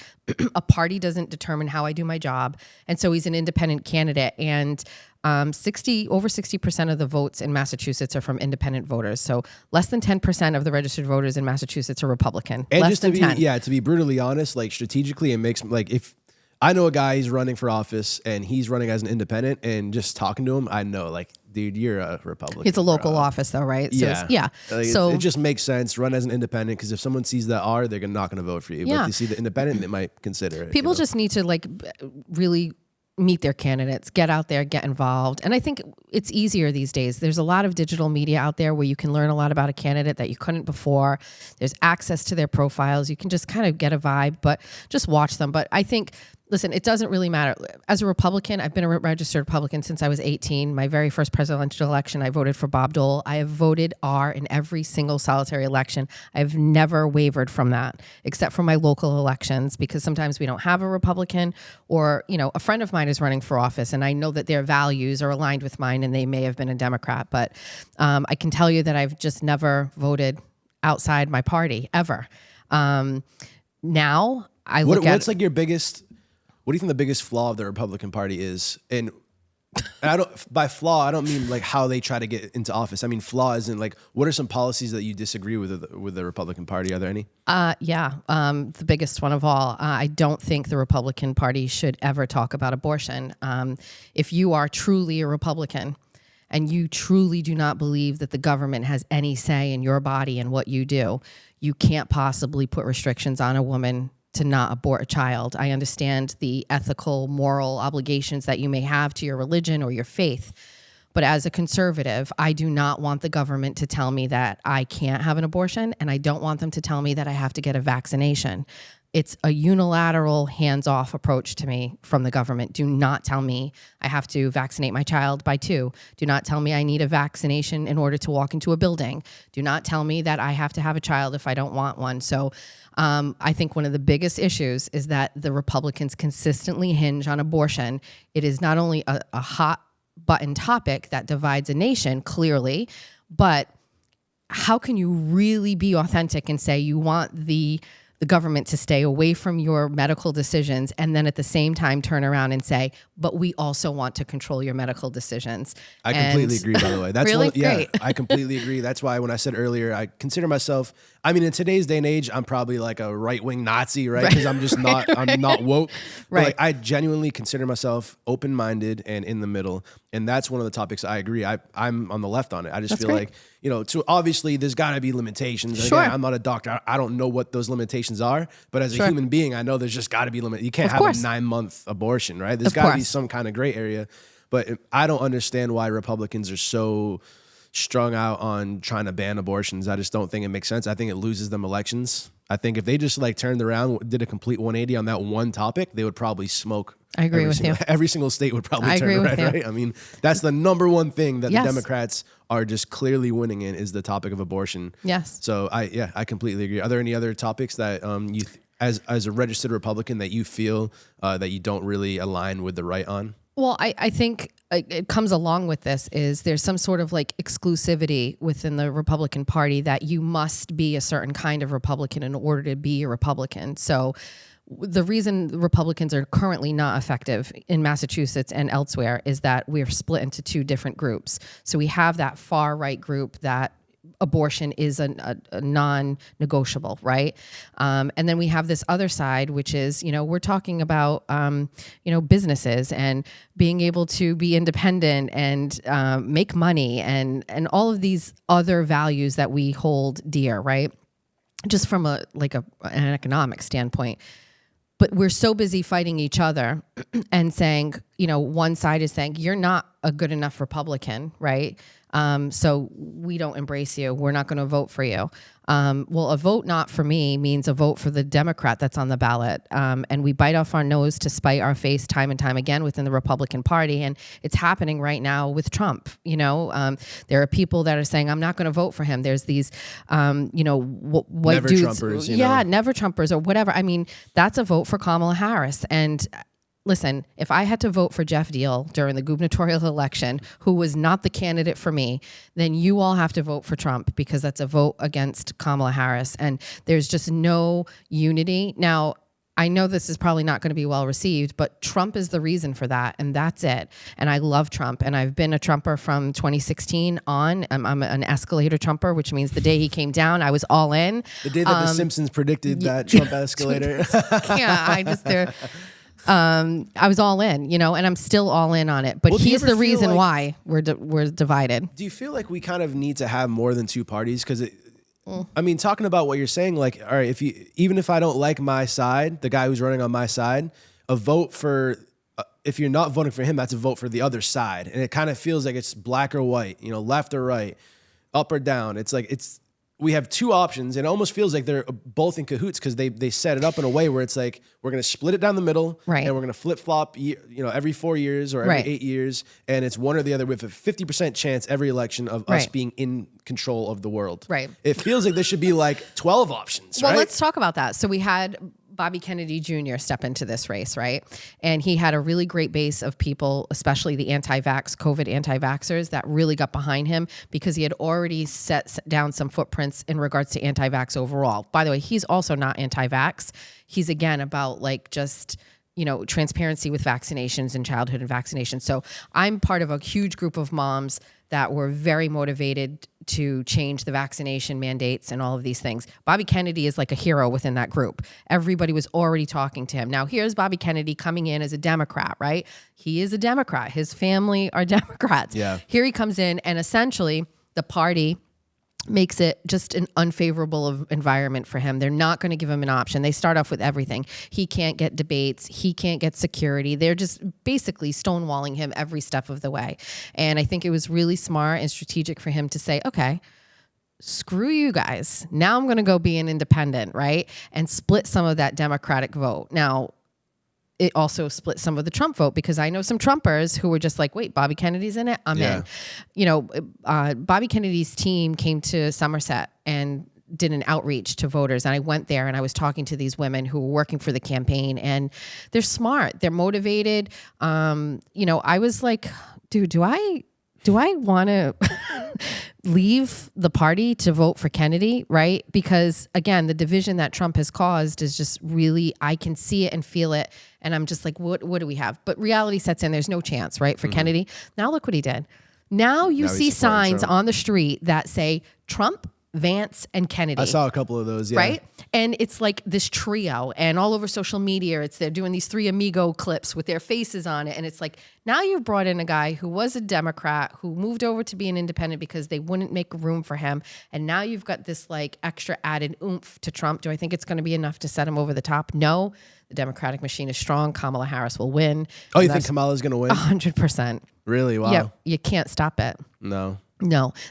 A party doesn't determine how I do my job. And so he's an independent candidate. And over 60% of the votes in Massachusetts are from independent voters. So less than 10% of the registered voters in Massachusetts are Republican. And less just than 10. To be brutally honest, like strategically, it makes if I know a guy, he's running for office and he's running as an independent, and just talking to him, I know like dude, you're a Republican. It's a local office though, right? So yeah. So it just makes sense. Run as an independent, because if someone sees that R, they're not going to vote for you. But if you see the independent, they might consider it. People just need to like really meet their candidates, get out there, get involved. And I think it's easier these days. There's a lot of digital media out there where you can learn a lot about a candidate that you couldn't before. There's access to their profiles. You can just kind of get a vibe, but just watch them. But I think, listen, it doesn't really matter. As a Republican, I've been a registered Republican since I was 18. My very first presidential election, I voted for Bob Dole. I have voted R in every single solitary election. I've never wavered from that, except for my local elections, because sometimes we don't have a Republican, or, you know, a friend of mine is running for office and I know that their values are aligned with mine and they may have been a Democrat. But I can tell you that I've just never voted outside my party, ever. Now, I look at... What's like your biggest... What do you think the biggest flaw of the Republican Party is? And I don't, by flaw, I don't mean like how they try to get into office. I mean, flaw isn't like, what are some policies that you disagree with the Republican Party? Are there any? The biggest one of all. I don't think the Republican Party should ever talk about abortion. If you are truly a Republican and you truly do not believe that the government has any say in your body and what you do, you can't possibly put restrictions on a woman to not abort a child. I understand the ethical, moral obligations that you may have to your religion or your faith. But as a conservative, I do not want the government to tell me that I can't have an abortion, and I don't want them to tell me that I have to get a vaccination. It's a unilateral, hands-off approach to me from the government. Do not tell me I have to vaccinate my child by 2. Do not tell me I need a vaccination in order to walk into a building. Do not tell me that I have to have a child if I don't want one. So I think one of the biggest issues is that the Republicans consistently hinge on abortion. It is not only a hot button topic that divides a nation, clearly, but how can you really be authentic and say you want the government to stay away from your medical decisions, and then at the same time turn around and say, but we also want to control your medical decisions? I completely agree, by the way. That's really? Yeah, I completely agree. That's why when I said earlier, I consider myself, I mean, in today's day and age, I'm probably like a right-wing Nazi, right? Because I'm just not, I'm not woke. But like, I genuinely consider myself open-minded and in the middle. And that's one of the topics I agree. I'm on the left on it. I just feel like, you know, obviously there's got to be limitations. Sure. Again, I'm not a doctor. I don't know what those limitations are. But as a human being, I know there's just got to be limit. You can't have a 9-month abortion, right? There's got to be some kind of gray area. But I don't understand why Republicans are so strung out on trying to ban abortions. I just don't think it makes sense. I think it loses them elections. I think if they just like turned around, did a complete 180 on that one topic, they would probably smoke. I agree with you. Every single state would probably turn red, right? I mean, that's the number one thing that the Democrats are just clearly winning in, is the topic of abortion. Yes. So I completely agree. Are there any other topics that you, as a registered Republican, that you feel that you don't really align with the right on? Well, I think it comes along with this is there's some sort of like exclusivity within the Republican Party that you must be a certain kind of Republican in order to be a Republican. So the reason Republicans are currently not effective in Massachusetts and elsewhere is that we're split into 2 different groups. So we have that far right group that abortion is a non-negotiable, right? And then we have this other side, which is, you know, we're talking about, you know, businesses and being able to be independent and make money and all of these other values that we hold dear, right? Just from an economic standpoint. But we're so busy fighting each other and saying, you know, one side is saying, you're not a good enough Republican, right? So we don't embrace you. We're not going to vote for you. Well, a vote not for me means a vote for the Democrat that's on the ballot. And we bite off our nose to spite our face time and time again within the Republican Party. And it's happening right now with Trump. You know, there are people that are saying, I'm not going to vote for him. There's these, you know, white never dudes. Trumpers, you know? Never Trumpers or whatever. I mean, that's a vote for Kamala Harris. And listen, if I had to vote for Jeff Deal during the gubernatorial election, who was not the candidate for me, then you all have to vote for Trump, because that's a vote against Kamala Harris. And there's just no unity. Now, I know this is probably not going to be well received, but Trump is the reason for that, and that's it. And I love Trump, and I've been a Trumper from 2016 on. I'm an escalator Trumper, which means the day he came down, I was all in. The day that The Simpsons predicted that Trump escalator. Yeah, I was all in, and I'm still all in on it. But he's the reason why we're divided. Do you feel like we kind of need to have more than two parties? Because I mean, talking about what you're saying, like, all right, even if I don't like my side, the guy who's running on my side, a vote for, if you're not voting for him, that's a vote for the other side. And it kind of feels like it's black or white, left or right, up or down. It's like, we have two options, and it almost feels like they're both in cahoots because they set it up in a way where it's like, we're going to split it down the middle, right, and we're going to flip-flop, every 4 years or every 8 years, and it's one or the other with a 50% chance every election of us being in control of the world. Right. It feels like there should be like 12 options, Well, right? let's talk about that. So we had Bobby Kennedy Jr. step into this race, right? And he had a really great base of people, especially the COVID anti-vaxxers, that really got behind him because he had already set down some footprints in regards to anti-vax overall. By the way, he's also not anti-vax. He's, again, about like just transparency with vaccinations and childhood and vaccinations. So I'm part of a huge group of moms that were very motivated to change the vaccination mandates and all of these things. Bobby Kennedy is like a hero within that group. Everybody was already talking to him. Now, here's Bobby Kennedy coming in as a Democrat, right? He is a Democrat. His family are Democrats. Yeah. Here he comes in, and essentially the party makes it just an unfavorable environment for him. They're not going to give him an option. They start off with everything. He can't get debates. He can't get security. They're just basically stonewalling him every step of the way. And I think it was really smart and strategic for him to say, okay, screw you guys. Now I'm going to go be an independent, right? And split some of that Democratic vote. Now, it also split some of the Trump vote because I know some Trumpers who were just like, wait, Bobby Kennedy's in it? I'm in. Bobby Kennedy's team came to Somerset and did an outreach to voters. And I went there and I was talking to these women who were working for the campaign, and they're smart. They're motivated. I was like, dude, do I want to leave the party to vote for Kennedy, right? Because again, the division that Trump has caused is just really, I can see it and feel it. And I'm just like, what do we have? But reality sets in. There's no chance, right, for Kennedy. Now look what he did. Now you see signs on the street that say Trump, Vance, and Kennedy. I saw a couple of those, yeah. Right? And it's like this trio, and all over social media, they're doing these three amigo clips with their faces on it. And it's like, now you've brought in a guy who was a Democrat, who moved over to be an independent because they wouldn't make room for him. And now you've got this like extra added oomph to Trump. Do I think it's going to be enough to set him over the top? No. The Democratic machine is strong. Kamala Harris will win. Oh, you think Kamala's going to win? 100%. Really? Wow. Yeah, you can't stop it. No.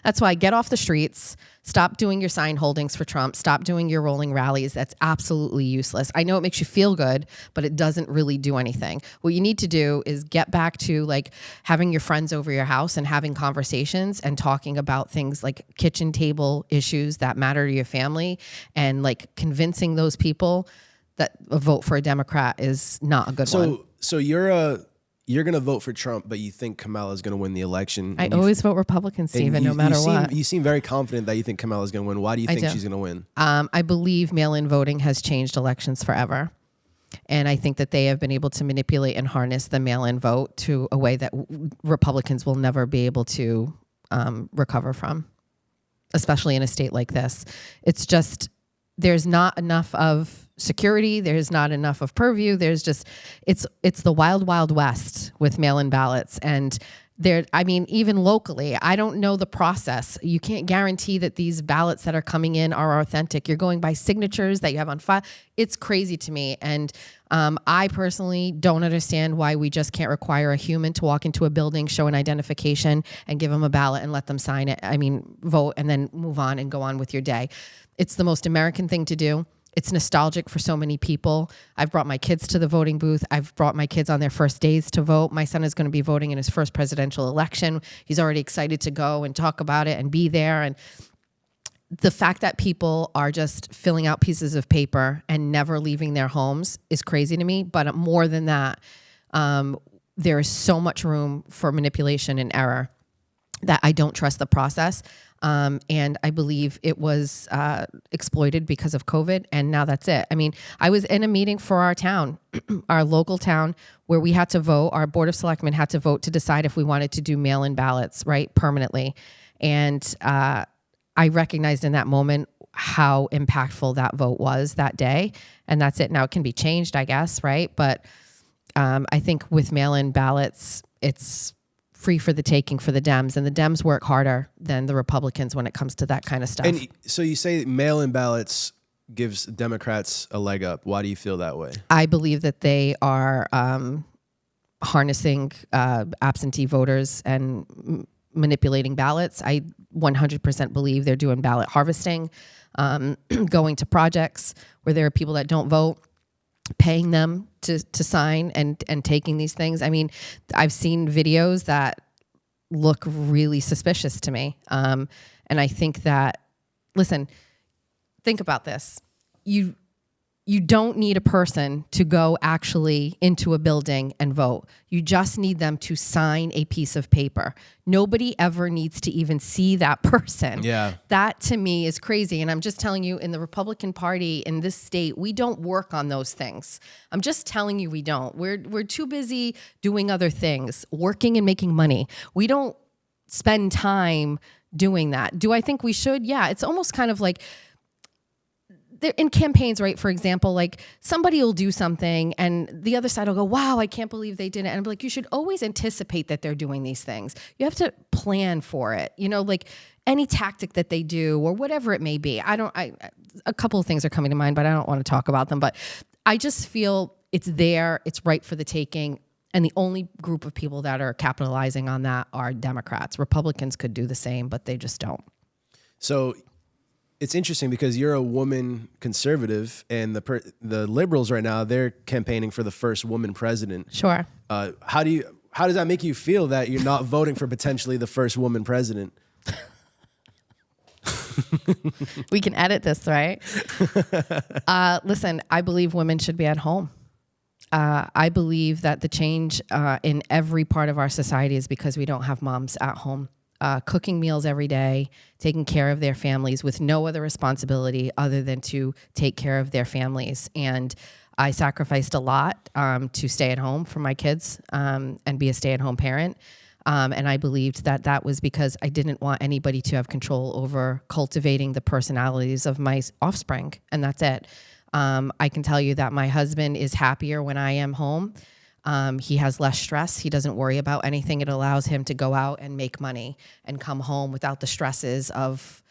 That's why get off the streets. Stop doing your sign holdings for Trump. Stop doing your rolling rallies. That's absolutely useless. I know it makes you feel good, but it doesn't really do anything. What you need to do is get back to like having your friends over your house and having conversations and talking about things like kitchen table issues that matter to your family, and like convincing those people that a vote for a Democrat is not a good one. So you're going to vote for Trump, but you think Kamala's going to win the election. I always vote Republican, Stephen, no matter what. You seem very confident that you think Kamala's going to win. Why do you think she's going to win? I believe mail-in voting has changed elections forever. And I think that they have been able to manipulate and harness the mail-in vote to a way that Republicans will never be able to recover from, especially in a state like this. It's just, there's not enough of security. There's not enough of purview. There's just, it's the wild, wild west with mail-in ballots. And even locally, I don't know the process. You can't guarantee that these ballots that are coming in are authentic. You're going by signatures that you have on file. It's crazy to me. And I personally don't understand why we just can't require a human to walk into a building, show an identification, and give them a ballot and let them sign it. Vote and then move on and go on with your day. It's the most American thing to do. It's nostalgic for so many people. I've brought my kids to the voting booth. I've brought my kids on their first days to vote. My son is going to be voting in his first presidential election. He's already excited to go and talk about it and be there. And the fact that people are just filling out pieces of paper and never leaving their homes is crazy to me. But more than that, there is so much room for manipulation and error that I don't trust the process. And I believe it was exploited because of COVID, and now that's it. I was in a meeting for our town, our local town, where we had to vote. Our Board of Selectmen had to vote to decide if we wanted to do mail-in ballots, right, permanently. And I recognized in that moment how impactful that vote was that day, and that's it. Now it can be changed, I guess, right? But I think with mail-in ballots, it's free for the taking for the Dems, and the Dems work harder than the Republicans when it comes to that kind of stuff. And so you say mail-in ballots gives Democrats a leg up. Why do you feel that way? I believe that they are harnessing absentee voters and manipulating ballots. I 100% believe they're doing ballot harvesting, going to projects where there are people that don't vote, paying them to sign and taking these things. I mean, I've seen videos that look really suspicious to me. And I think that, listen, think about this. You don't need a person to go actually into a building and vote. You just need them to sign a piece of paper. Nobody ever needs to even see that person. Yeah. That to me is crazy. And I'm just telling you, in the Republican Party in this state, we don't work on those things. I'm just telling you we don't. We're too busy doing other things, working and making money. We don't spend time doing that. Do I think we should? Yeah. It's almost kind of like, in campaigns, right? For example, like somebody will do something and the other side will go, wow, I can't believe they did it. And I'm like, you should always anticipate that they're doing these things. You have to plan for it. You know, like any tactic that they do or whatever it may be. A couple of things are coming to mind, but I don't want to talk about them. But I just feel it's there. It's right for the taking. And the only group of people that are capitalizing on that are Democrats. Republicans could do the same, but they just don't. So it's interesting because you're a woman conservative, and the liberals right now, they're campaigning for the first woman president. Sure. How does that make you feel that you're not voting for potentially the first woman president? We can edit this, right? Listen, I believe women should be at home. I believe that the change in every part of our society is because we don't have moms at home. Cooking meals every day, taking care of their families with no other responsibility other than to take care of their families. And I sacrificed a lot to stay at home for my kids and be a stay-at-home parent. And I believed that that was because I didn't want anybody to have control over cultivating the personalities of my offspring. And that's it. I can tell you that my husband is happier when I am home. He has less stress. He doesn't worry about anything. It allows him to go out and make money and come home without the stresses of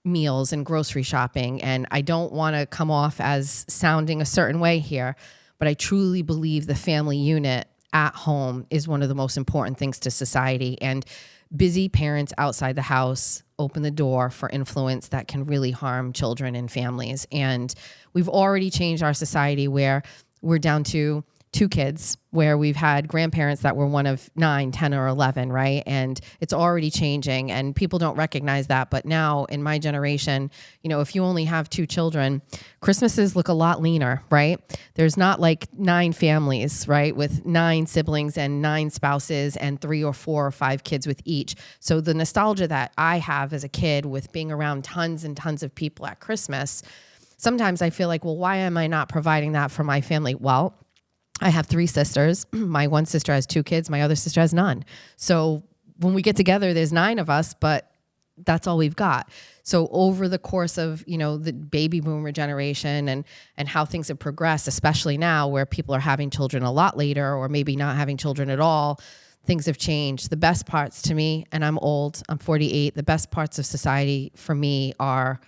meals and grocery shopping. And I don't want to come off as sounding a certain way here, but I truly believe the family unit at home is one of the most important things to society. And busy parents outside the house open the door for influence that can really harm children and families. And we've already changed our society where we're down to 2 kids, where we've had grandparents that were one of 9, 10, or 11, right? And it's already changing, and people don't recognize that. But now in my generation, you know, if you only have 2 children, Christmases look a lot leaner, right? There's not like 9 families, right? With 9 siblings and 9 spouses and 3 or 4 or 5 kids with each. So the nostalgia that I have as a kid with being around tons and tons of people at Christmas, sometimes I feel like, well, why am I not providing that for my family? Well, I have 3 sisters. My one sister has 2 kids. My other sister has none. So when we get together, there's 9 of us, but that's all we've got. So over the course of, you know, the baby boomer generation and how things have progressed, especially now where people are having children a lot later or maybe not having children at all, things have changed. The best parts to me, and I'm old, I'm 48, the best parts of society for me are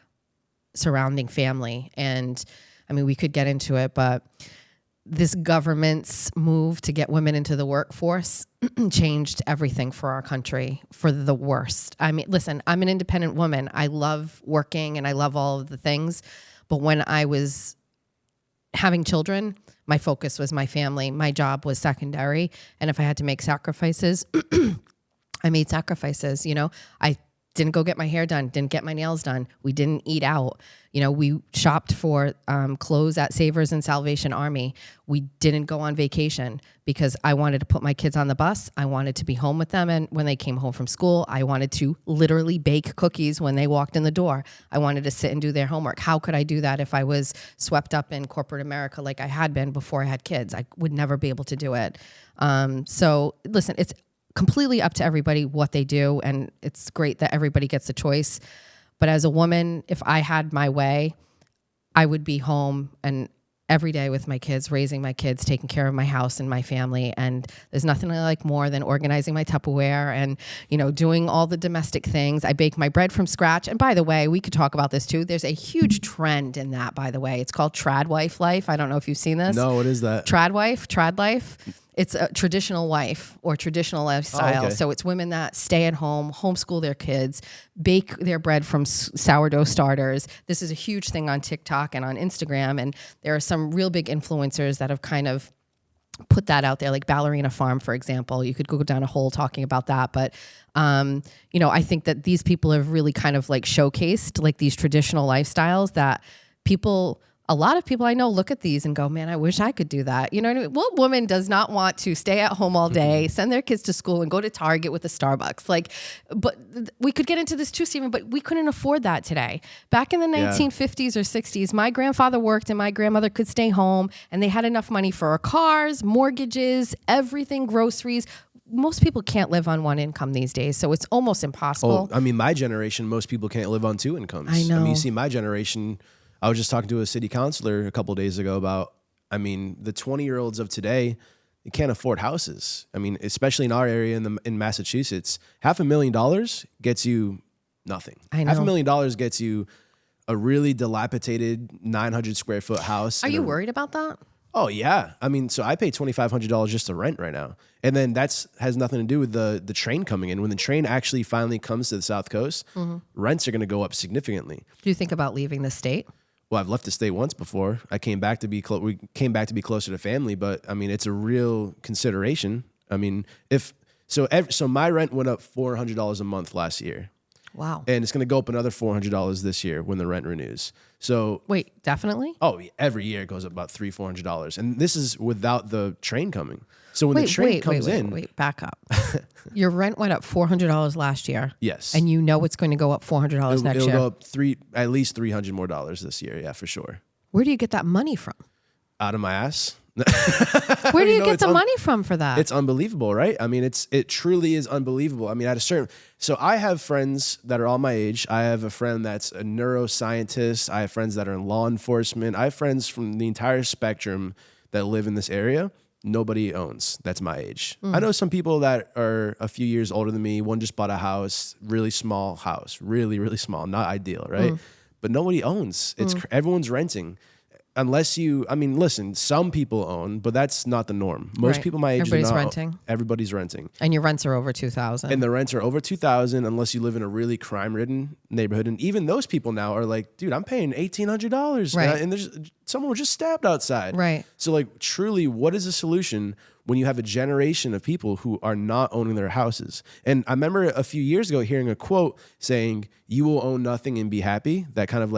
surrounding family. And I mean, we could get into it, but this government's move to get women into the workforce changed everything for our country for the worst. I mean, listen, I'm an independent woman. I love working and I love all of the things. But when I was having children, my focus was my family. My job was secondary. And if I had to make sacrifices, I made sacrifices. You know, I didn't go get my hair done, didn't get my nails done. We didn't eat out. You know, we shopped for clothes at Savers and Salvation Army. We didn't go on vacation because I wanted to put my kids on the bus. I wanted to be home with them. And when they came home from school, I wanted to literally bake cookies when they walked in the door. I wanted to sit and do their homework. How could I do that if I was swept up in corporate America like I had been before I had kids? I would never be able to do it. So listen, it's completely up to everybody what they do. And it's great that everybody gets a choice. But as a woman, if I had my way, I would be home and every day with my kids, raising my kids, taking care of my house and my family. And there's nothing I like more than organizing my Tupperware and, doing all the domestic things. I bake my bread from scratch. And by the way, we could talk about this too. There's a huge trend in that, by the way. It's called trad wife life. I don't know if you've seen this. No, what is that? Trad life. It's a traditional wife or traditional lifestyle. Oh, okay. So it's women that stay at home, homeschool their kids, bake their bread from sourdough starters. This is a huge thing on TikTok and on Instagram. And there are some real big influencers that have kind of put that out there, like Ballerina Farm, for example. You could go down a hole talking about that. But, I think that these people have really kind of like showcased like these traditional lifestyles that a lot of people I know look at these and go, man, I wish I could do that. You know what I mean? What woman does not want to stay at home all day, send their kids to school and go to Target with a Starbucks? But we could get into this too, Stephen, but we couldn't afford that today. Back in the 1950s or 60s, my grandfather worked and my grandmother could stay home and they had enough money for cars, mortgages, everything, groceries. Most people can't live on one income these days, so it's almost impossible. Oh, I mean, my generation, most people can't live on two incomes. I know. I mean, you see my generation, I was just talking to a city councilor a couple of days ago about, the 20-year-olds of today, they can't afford houses. I mean, especially in our area in Massachusetts, $500,000 gets you nothing. I know. $500,000 gets you a really dilapidated 900 square foot house. Are you worried about that? Oh yeah. So I pay $2,500 just to rent right now. And then has nothing to do with the train coming in. When the train actually finally comes to the South Coast, rents are going to go up significantly. Do you think about leaving the state? Well, I've left the state once before. I came back to be we came back to be closer to family, but it's a real consideration. So my rent went up $400 a month last year. Wow. And it's going to go up another $400 this year when the rent renews. So wait, definitely? Oh, every year it goes up about $300-$400, and this is without the train coming. So when the train comes in, back up. Your rent went up $400 last year. Yes, and it's going to go up $400 next year. It'll go up at least $300 more this year. Yeah, for sure. Where do you get that money from? Out of my ass. Where do you get the money from for that? It's unbelievable, right? It truly is unbelievable. So I have friends that are all my age. I have a friend that's a neuroscientist. I have friends that are in law enforcement. I have friends from the entire spectrum that live in this area. Nobody owns. That's my age. I know some people that are a few years older than me. One just bought a house, really small house, really, really small, not ideal, right? But nobody owns. Everyone's renting. Unless listen, some people own, but that's not the norm. Most people my age Everybody's do not renting. Everybody's renting. And your rents are over $2,000. And the rents are over $2,000 unless you live in a really crime-ridden neighborhood. And even those people now are like, dude, I'm paying $1,800. Right. And there's someone was just stabbed outside. Right. So truly, what is the solution when you have a generation of people who are not owning their houses? And I remember a few years ago hearing a quote saying, "You will own nothing and be happy." That kind of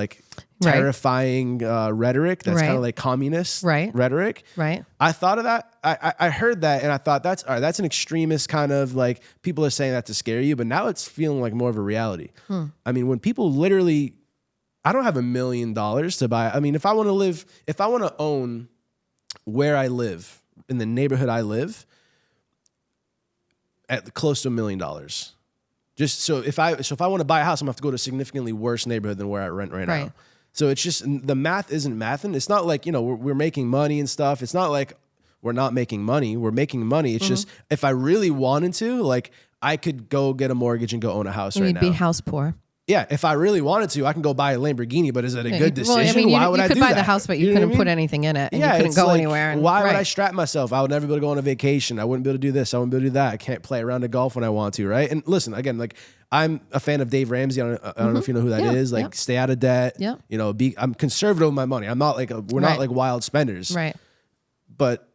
terrifying rhetoric. That's kind of like communist rhetoric. Right. I thought of that. I heard that and I thought that's all right. That's an extremist kind of people are saying that to scare you, but now it's feeling like more of a reality. When people literally, I don't have $1 million to buy. If I want to own where I live, in the neighborhood I live, at close to $1 million. Just so if I want to buy a house, I'm gonna have to go to a significantly worse neighborhood than where I rent right now. So it's just the math isn't mathing. It's not like we're making money and stuff. It's not like we're not making money. We're making money. It's just if I really wanted to, I could go get a mortgage and go own a house right now. You'd be house poor. Yeah, if I really wanted to, I can go buy a Lamborghini, but is it a good decision? Why would I do that? You could buy the house, but you couldn't put anything in it, and you couldn't go anywhere. Why would I strap myself? I would never be able to go on a vacation. I wouldn't be able to do this. I wouldn't be able to do that. I can't play around the golf when I want to, right? And listen, again, I'm a fan of Dave Ramsey. I don't know if you know who that is. Stay out of debt. Yeah. I'm conservative with my money. I'm not we're not wild spenders. Right. But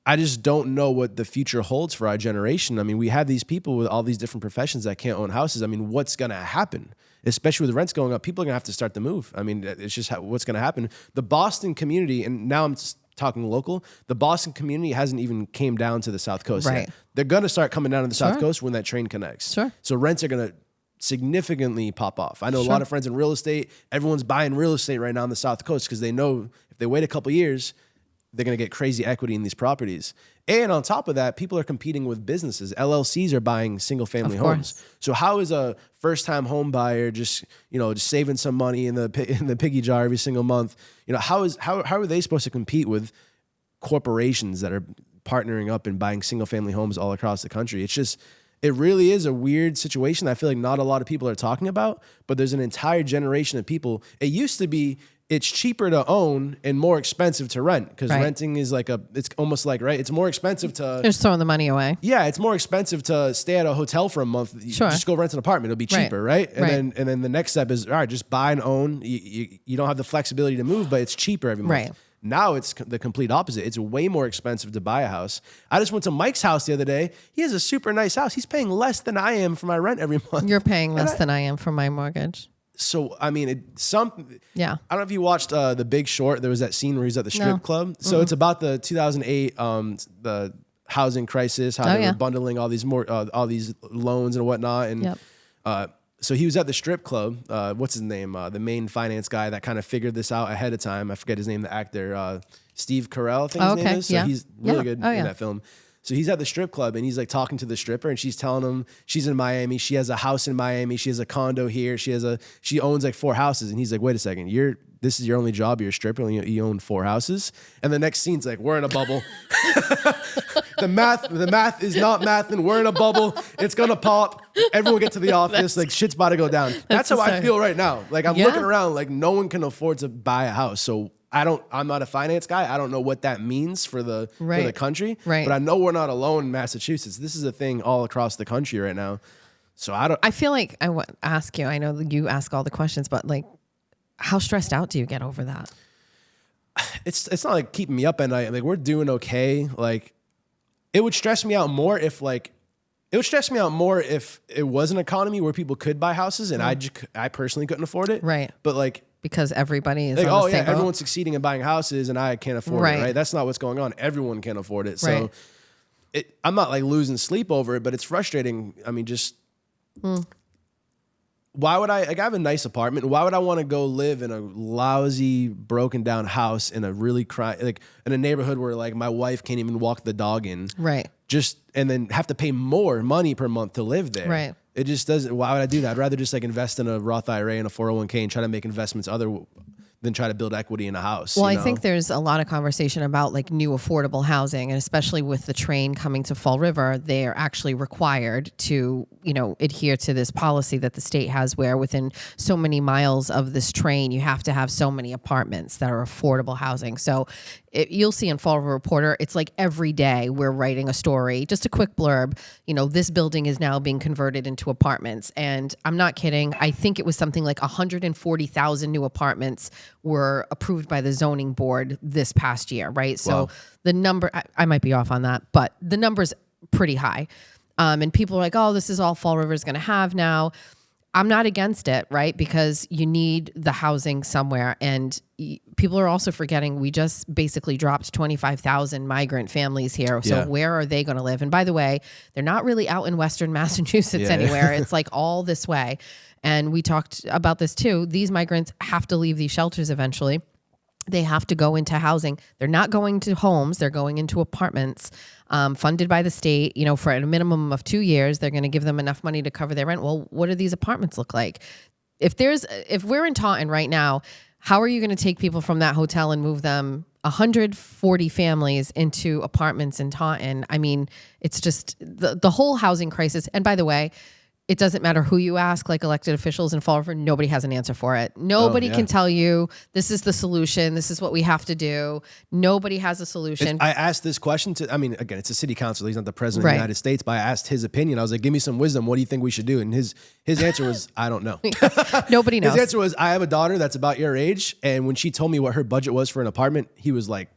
I just don't know what the future holds for our generation. We have these people with all these different professions that can't own houses. What's going to happen? Especially with the rents going up, people are going to have to start to move. It's just what's going to happen. The Boston community, and now I'm just talking local, the Boston community hasn't even came down to the South Coast yet. They're going to start coming down to the South Coast when that train connects. So rents are going to significantly pop off. I know a lot of friends in real estate. Everyone's buying real estate right now on the South Coast because they know if they wait a couple years, they're going to get crazy equity in these properties. And on top of that, people are competing with businesses. LLCs are buying single family homes. So how is a first time home buyer just saving some money in the piggy jar every single month? How are they supposed to compete with corporations that are partnering up and buying single family homes all across the country? It really is a weird situation. I feel like not a lot of people are talking about, but there's an entire generation of people. It used to be it's cheaper to own and more expensive to rent because renting is it's almost like, right? It's more expensive to... They're just throwing the money away. Yeah, it's more expensive to stay at a hotel for a month. Sure. Just go rent an apartment. It'll be cheaper, right? And then the next step is, all right, just buy and own. You don't have the flexibility to move, but it's cheaper every month. Right. Now it's the complete opposite. It's way more expensive to buy a house. I just went to Mike's house the other day. He has a super nice house. He's paying less than I am for my rent every month. You're paying less than I am for my mortgage. So, I mean, I don't know if you watched The Big Short. There was that scene where he's at the strip club. So it's about the 2008, the housing crisis, how they were bundling all these loans and whatnot. And so he was at the strip club. What's his name? The main finance guy that kind of figured this out ahead of time. I forget his name, the actor, Steve Carell, I think his name is. So he's really good in that film. So he's at the strip club and he's like talking to the stripper and she's telling him she's in Miami. She has a house in Miami. She has a condo here. She owns like 4 houses. And he's like, wait a second, this is your only job. You're a stripper and you own 4 houses. And the next scene's like, we're in a bubble. The math is not math and we're in a bubble. It's going to pop. Everyone get to the office. Like shit's about to go down. That's how I feel right now. Like I'm looking around like no one can afford to buy a house. So I'm not a finance guy. I don't know what that means for the country. Right. But I know we're not alone in Massachusetts. This is a thing all across the country right now. So I feel like I want to ask you, I know that you ask all the questions, but like how stressed out do you get over that? It's not like keeping me up at night. Like we're doing okay. Like it would stress me out more if it was an economy where people could buy houses and I personally couldn't afford it. Right. But like, because everybody is like, on the same boat. Everyone's succeeding in buying houses and I can't afford it, right? That's not what's going on. Everyone can afford it. So I'm not like losing sleep over it, but it's frustrating. I mean, just why would I have a nice apartment? Why would I want to go live in a lousy, broken down house in a really in a neighborhood where like my wife can't even walk the dog in? Right. And then have to pay more money per month to live there. Right. It just doesn't. Why would I do that? I'd rather just like invest in a Roth IRA and a 401k and try to make investments than try to build equity in a house. Well, I think there's a lot of conversation about like new affordable housing, and especially with the train coming to Fall River, they are actually required to, adhere to this policy that the state has where within so many miles of this train, you have to have so many apartments that are affordable housing. So you'll see in Fall River Reporter, it's like every day we're writing a story, just a quick blurb, this building is now being converted into apartments. And I'm not kidding. I think it was something like 140,000 new apartments were approved by the zoning board this past year, right? So the number, I might be off on that, but the number's pretty high. And people are like, oh, this is all Fall River is going to have now. I'm not against it, right? Because you need the housing somewhere. And people are also forgetting we just basically dropped 25,000 migrant families here. So where are they going to live? And by the way, they're not really out in Western Massachusetts anywhere. It's like all this way. And we talked about this too. These migrants have to leave these shelters eventually. They have to go into housing. They're not going to homes. They're going into apartments funded by the state, for a minimum of 2 years. They're going to give them enough money to cover their rent. Well, what do these apartments look like? If we're in Taunton right now, how are you going to take people from that hotel and move them 140 families into apartments in Taunton? I mean, it's just the whole housing crisis. And by the way, it doesn't matter who you ask, like elected officials in Fall River, nobody has an answer for it. Nobody can tell you this is the solution. This is what we have to do. Nobody has a solution. I asked this question again, it's a city council. He's not the president of the United States, but I asked his opinion. I was like, give me some wisdom. What do you think we should do? And his answer was, I don't know. Nobody knows. His answer was, I have a daughter that's about your age. And when she told me what her budget was for an apartment, he was like,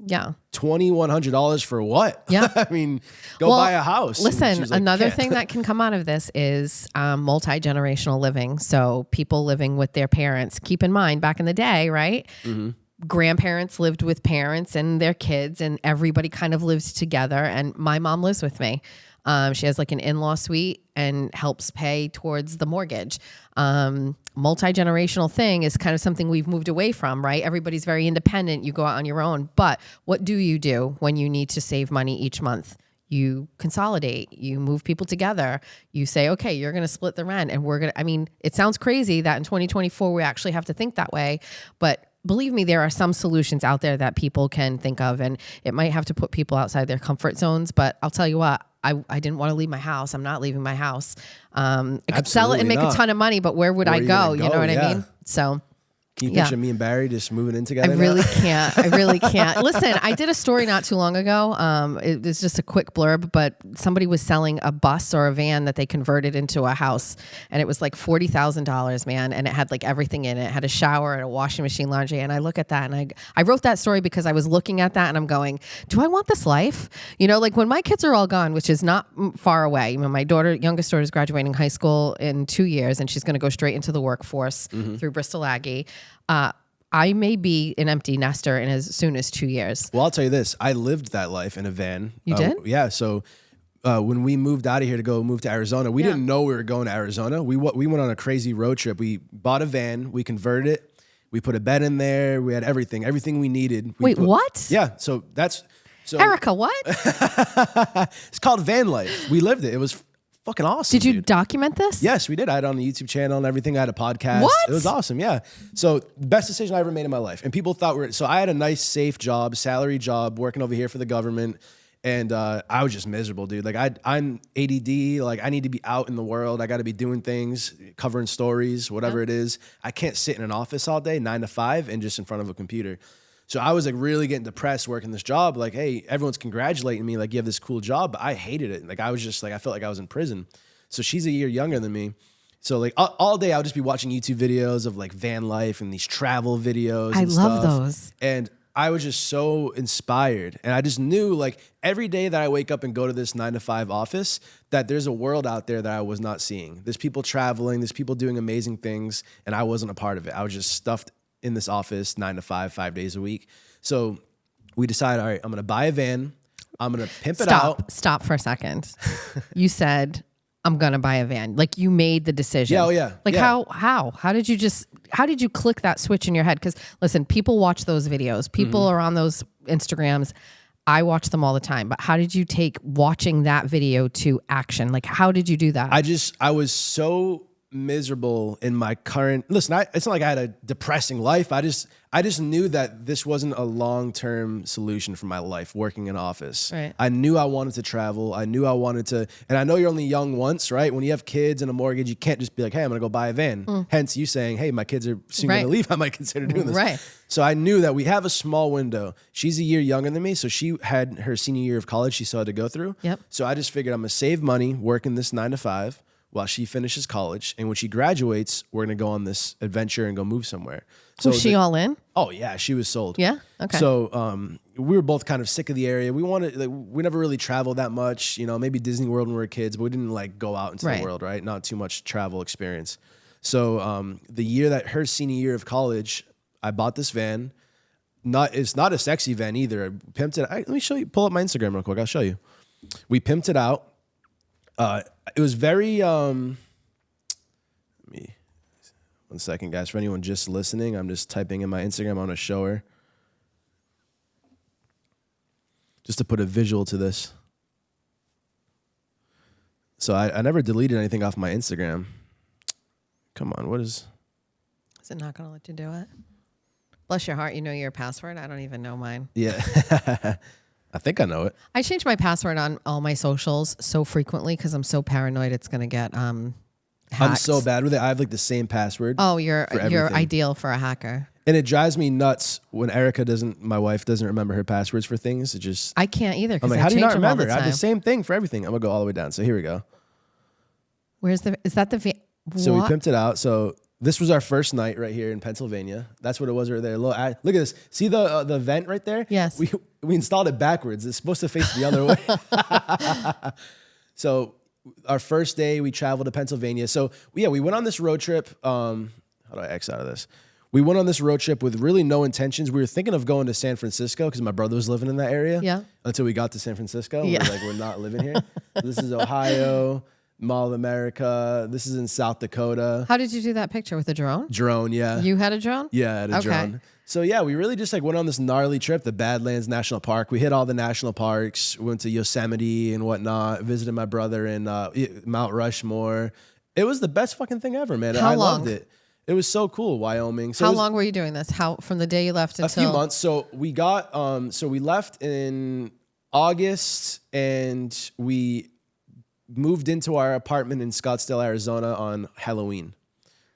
$2,100 for what? Yeah. I mean, buy a house. Listen, like, another thing that can come out of this is multi-generational living. So people living with their parents. Keep in mind, back in the day, right? Mm-hmm. grandparents lived with parents and their kids, and everybody kind of lives together. And my mom lives with me. She has like an in-law suite and helps pay towards the mortgage. Multi-generational thing is kind of something we've moved away from, right? Everybody's very independent. You go out on your own. But what do you do when you need to save money each month? You consolidate, you move people together. You say, okay, you're going to split the rent, and we're going to, I mean, it sounds crazy that in 2024, we actually have to think that way, but believe me, there are some solutions out there that people can think of, and it might have to put people outside their comfort zones. But I'll tell you what, I didn't want to leave my house. I'm not leaving my house. I could sell it and make a ton of money, but where would I go? You know what I mean? So can you picture me and Barry just moving in together? I really can't. I really can't. Listen, I did a story not too long ago. It was just a quick blurb, but somebody was selling a bus or a van that they converted into a house, and it was like $40,000, man. And it had like everything in it. It had a shower and a washing machine, laundry. And I look at that, and I wrote that story because I was looking at that, and I'm going, do I want this life? You know, like when my kids are all gone, which is not far away. You know, my youngest daughter is graduating high school in 2 years, and she's going to go straight into the workforce through Bristol Aggie. I may be an empty nester in as soon as 2 years. Well, I'll tell you this. I lived that life in a van. You did? Yeah. So when we moved out of here to move to Arizona, we didn't know we were going to Arizona. We went on a crazy road trip. We bought a van. We converted it. We put a bed in there. We had everything we needed. What? Yeah. So that's... So, Erica, what? It's called van life. We lived it. It was fucking awesome. Did you document this? Yes, we did. I had it on the YouTube channel and everything. I had a podcast. What? It was awesome. Yeah. So best decision I ever made in my life. And people thought so I had a nice, safe job, salary job, working over here for the government. And I was just miserable, dude. Like I'm ADD. Like I need to be out in the world. I got to be doing things, covering stories, whatever it is. I can't sit in an office all day, 9 to 5, and just in front of a computer. So I was like really getting depressed working this job. Like, hey, everyone's congratulating me. Like, you have this cool job, but I hated it. Like, I was just like, I felt like I was in prison. So she's a year younger than me. So like all day I'll just be watching YouTube videos of like van life and these travel videos. I love those. And I was just so inspired. And I just knew like every day that I wake up and go to this 9 to 5 office, that there's a world out there that I was not seeing. There's people traveling, there's people doing amazing things. And I wasn't a part of it. I was just stuffed in this office 9 to 5, 5 days a week. So we decided, all right, I'm going to buy a van. I'm going to pimp it out. Stop for a second. You said, I'm going to buy a van. Like you made the decision. Yeah, oh yeah. Like how did you click that switch in your head? Because listen, people watch those videos. People are on those Instagrams. I watch them all the time. But how did you take watching that video to action? Like how did you do that? I was so miserable in my current, listen, it's not like I had a depressing life. I just knew that this wasn't a long-term solution for my life, working in an office. Right. I knew I wanted to travel. I knew I wanted to, and I know you're only young once, right? When you have kids and a mortgage, you can't just be like, hey, I'm going to go buy a van. Hence you saying, hey, my kids are soon going to leave. I might consider doing this. Right. So I knew that we have a small window. She's a year younger than me. So she had her senior year of college she still had to go through. Yep. So I just figured I'm going to save money working this 9 to 5 while she finishes college. And when she graduates, we're going to go on this adventure and go move somewhere. So was she all in? Oh yeah, she was sold. Yeah. Okay. So we were both kind of sick of the area. We never really traveled that much, you know, maybe Disney World when we were kids, but we didn't like go out into the world, right? Not too much travel experience. So the year that her senior year of college, I bought this van. It's not a sexy van either. I pimped it. Let me show you, pull up my Instagram real quick. I'll show you. We pimped it out. It was very, one second, guys. For anyone just listening, I'm just typing in my Instagram. I want to show her. Just to put a visual to this. So I never deleted anything off my Instagram. Come on, what is... Is it not going to let you do it? Bless your heart, you know your password? I don't even know mine. Yeah. I think I know it. I change my password on all my socials so frequently because I'm so paranoid it's going to get hacked. I'm so bad with it. I have like the same password. Oh, you're ideal for a hacker. And it drives me nuts when my wife doesn't remember her passwords for things. It just... I can't either. I'm like, how do you not remember? I have the same thing for everything. I'm going to go all the way down. So here we go. Is that the... So we pimped it out. So this was our first night right here in Pennsylvania. That's what it was right there. Look at this. See the vent right there? Yes. We installed it backwards. It's supposed to face the other way. So our first day we traveled to Pennsylvania. So yeah, we went on this road trip. How do I X out of this? we went on this road trip with really no intentions. We were thinking of going to San Francisco because my brother was living in that area. Yeah. Until we got to San Francisco. Yeah. We were like, we're not living here. This is Ohio, Mall of America. This is in South Dakota. How did you do that picture with a drone? Drone, yeah. You had a drone? Yeah, I had a drone. So yeah, we really just like went on this gnarly trip, the Badlands National Park. We hit all the national parks, went to Yosemite and whatnot, visited my brother in Mount Rushmore. It was the best fucking thing ever, man. How I long? loved it. It was so cool, Wyoming. So How long were you doing this? From the day you left until? A few months. So we got, so we left in August and we moved into our apartment in Scottsdale, Arizona on Halloween.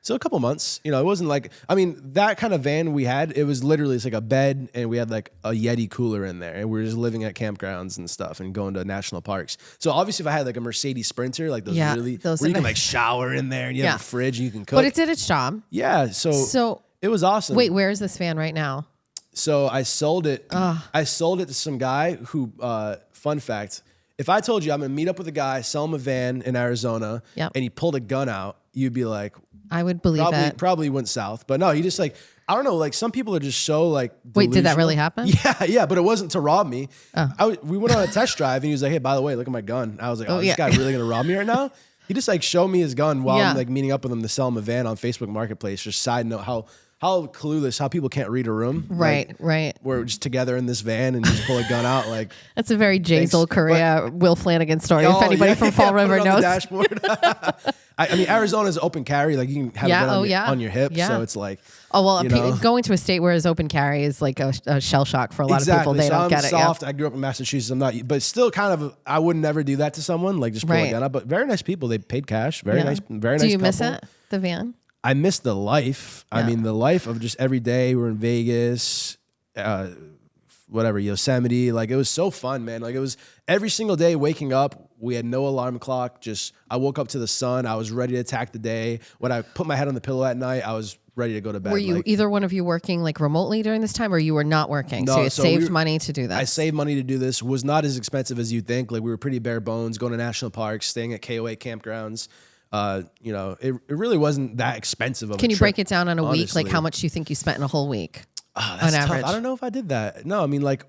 So a couple months, you know, it wasn't like, I mean, that kind of van we had, it was literally, it's like a bed and we had like a Yeti cooler in there and we were just living at campgrounds and stuff and going to national parks. So obviously if I had like a Mercedes Sprinter, like those where you can like shower in there and you have a fridge and you can cook. But it did its job. Yeah. So it was awesome. Wait, where is this van right now? So I sold it. I sold it to some guy who, fun fact, if I told you I'm going to meet up with a guy, sell him a van in Arizona and he pulled a gun out, you'd be like, I would believe that. Probably went south. But no, he just like, I don't know, like some people are just so like delusional. Wait, did that really happen? Yeah, but it wasn't to rob me. We went on a test drive and he was like, hey, by the way, look at my gun. I was like, this guy really going to rob me right now? He just like showed me his gun while I'm like meeting up with him to sell him a van on Facebook Marketplace. Just side note, how clueless, how people can't read a room. Right, like, right. We're just together in this van and just pull a gun out. Like that's a very Jay's old Korea Will Flanagan story. If anybody from Fall River put it knows. On the dashboard. I mean, Arizona's open carry. Like you can have a gun on your hip. Yeah. So it's like. Oh, well, going to a state where it's open carry is like a shell shock for a lot of people. They don't get it. Soft. I grew up in Massachusetts. I'm not, but still kind of, I would never do that to someone. Like just pull a gun out. But very nice people. They paid cash. Very nice. Very nice. Do you miss it? The van? I miss the life. Yeah. I mean, the life of just every day. We're in Vegas, Yosemite. Like it was so fun, man. Like it was every single day waking up. We had no alarm clock. I woke up to the sun. I was ready to attack the day. When I put my head on the pillow at night, I was ready to go to bed. Were you either one of you working like remotely during this time or you were not working? No, so you saved money to do that. I saved money to do this. Was not as expensive as you'd think. Like we were pretty bare bones, going to national parks, staying at KOA campgrounds. It really wasn't that expensive of a trip. Can you break it down on a week? Like how much you think you spent in a whole week on average? Tough. I don't know if I did that. No, I mean like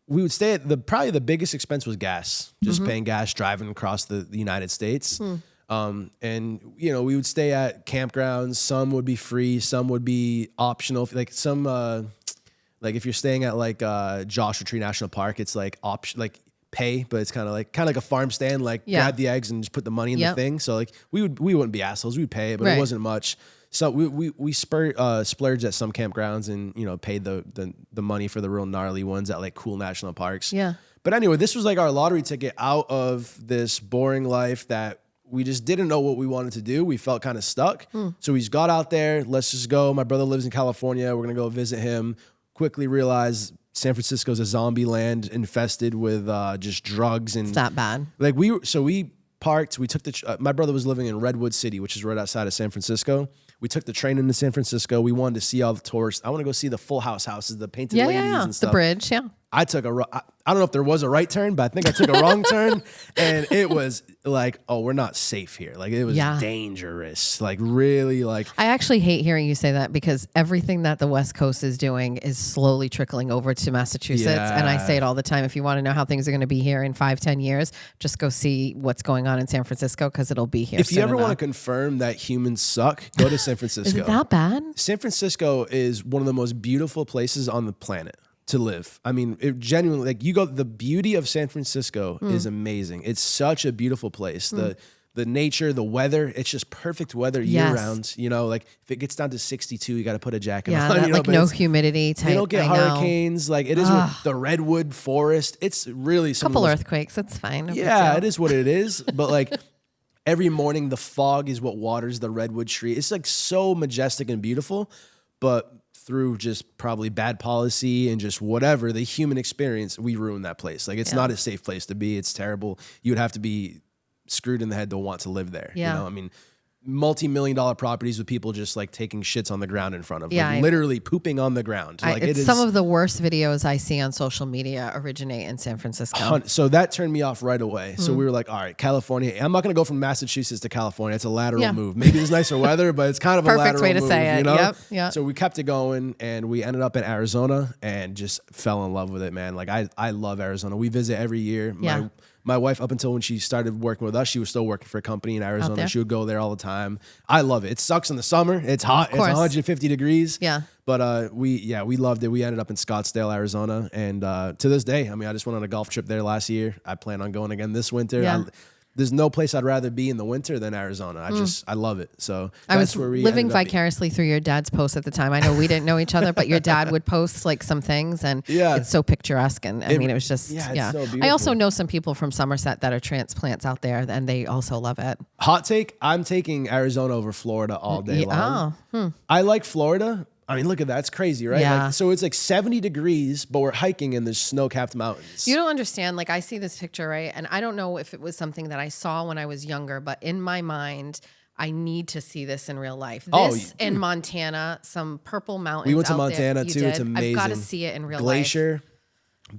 we would stay at probably the biggest expense was gas, just paying gas, driving across the United States. And we would stay at campgrounds. Some would be free, some would be optional. Like some, like if you're staying at like Joshua Tree National Park, it's like pay, but it's kind of like a farm stand. Like grab the eggs and just put the money in the thing. So like we wouldn't be assholes. We'd pay it, but it wasn't much. So we splurged at some campgrounds and paid the money for the real gnarly ones at like cool national parks. Yeah. But anyway, this was like our lottery ticket out of this boring life that we just didn't know what we wanted to do. We felt kind of stuck. So we just got out there. Let's just go. My brother lives in California. We're gonna go visit him. Quickly realized San Francisco's a zombie land infested with just drugs and. It's that bad. Like we parked. We took my brother was living in Redwood City, which is right outside of San Francisco. We took the train into San Francisco. We wanted to see all the tourists. I want to go see the Full House houses, the painted ladies and stuff. The bridge, yeah. I took I don't know if there was a right turn, but I think I took a wrong turn. And it was like, oh, we're not safe here. Like it was dangerous. Like really like. I actually hate hearing you say that because everything that the West Coast is doing is slowly trickling over to Massachusetts. Yeah. And I say it all the time. If you want to know how things are going to be here in 5-10 years, just go see what's going on in San Francisco because it'll be here. If you ever want to confirm that humans suck, go to San Francisco. Is it that bad? San Francisco is one of the most beautiful places on the planet to live. I mean, it genuinely, like the beauty of San Francisco is amazing. It's such a beautiful place. The nature, the weather, it's just perfect weather year round. Like if it gets down to 62, you got to put a jacket on. That, like no humidity type. You don't get hurricanes like it is with the redwood forest. It's really some couple earthquakes. That's fine. Yeah, it is what it is. But like every morning, the fog is what waters the redwood tree. It's like so majestic and beautiful, but through just probably bad policy and just whatever, the human experience, we ruin that place. Like it's not a safe place to be. It's terrible. You would have to be screwed in the head to want to live there. I mean, multi-million-dollar properties with people just like taking shits on the ground in front of, Yeah, like literally pooping on the ground. Like it's some of the worst videos I see on social media originate in San Francisco. So that turned me off right away. So we were like, all right, California. I'm not going to go from Massachusetts to California. It's a lateral move. Maybe there's nicer weather, but it's kind of a lateral way to move, say it. You know? Yep. Yeah. So we kept it going, and we ended up in Arizona and just fell in love with it, man. Like I love Arizona. We visit every year. Yeah. My wife, up until when she started working with us, she was still working for a company in Arizona. She would go there all the time. I love it. It sucks in the summer. It's hot. It's 150 degrees. Yeah. But we loved it. We ended up in Scottsdale, Arizona. And to this day, I mean, I just went on a golf trip there last year. I plan on going again this winter. Yeah. There's no place I'd rather be in the winter than Arizona. I love it. So I was living vicariously through your dad's posts at the time. I know we didn't know each other, but your dad would post like some things, and it's so picturesque. And I mean, it was just, it's so beautiful. I also know some people from Somerset that are transplants out there, and they also love it. Hot take, I'm taking Arizona over Florida all day long. I like Florida. I mean, look at that. It's crazy, right? Yeah. Like, so it's like 70 degrees, but we're hiking in the snow-capped mountains. You don't understand. Like, I see this picture, right? And I don't know if it was something that I saw when I was younger, but in my mind, I need to see this in real life. This in Montana, some purple mountains. We went to out Montana there. too. It's amazing. I've got to see it in real life. Glacier.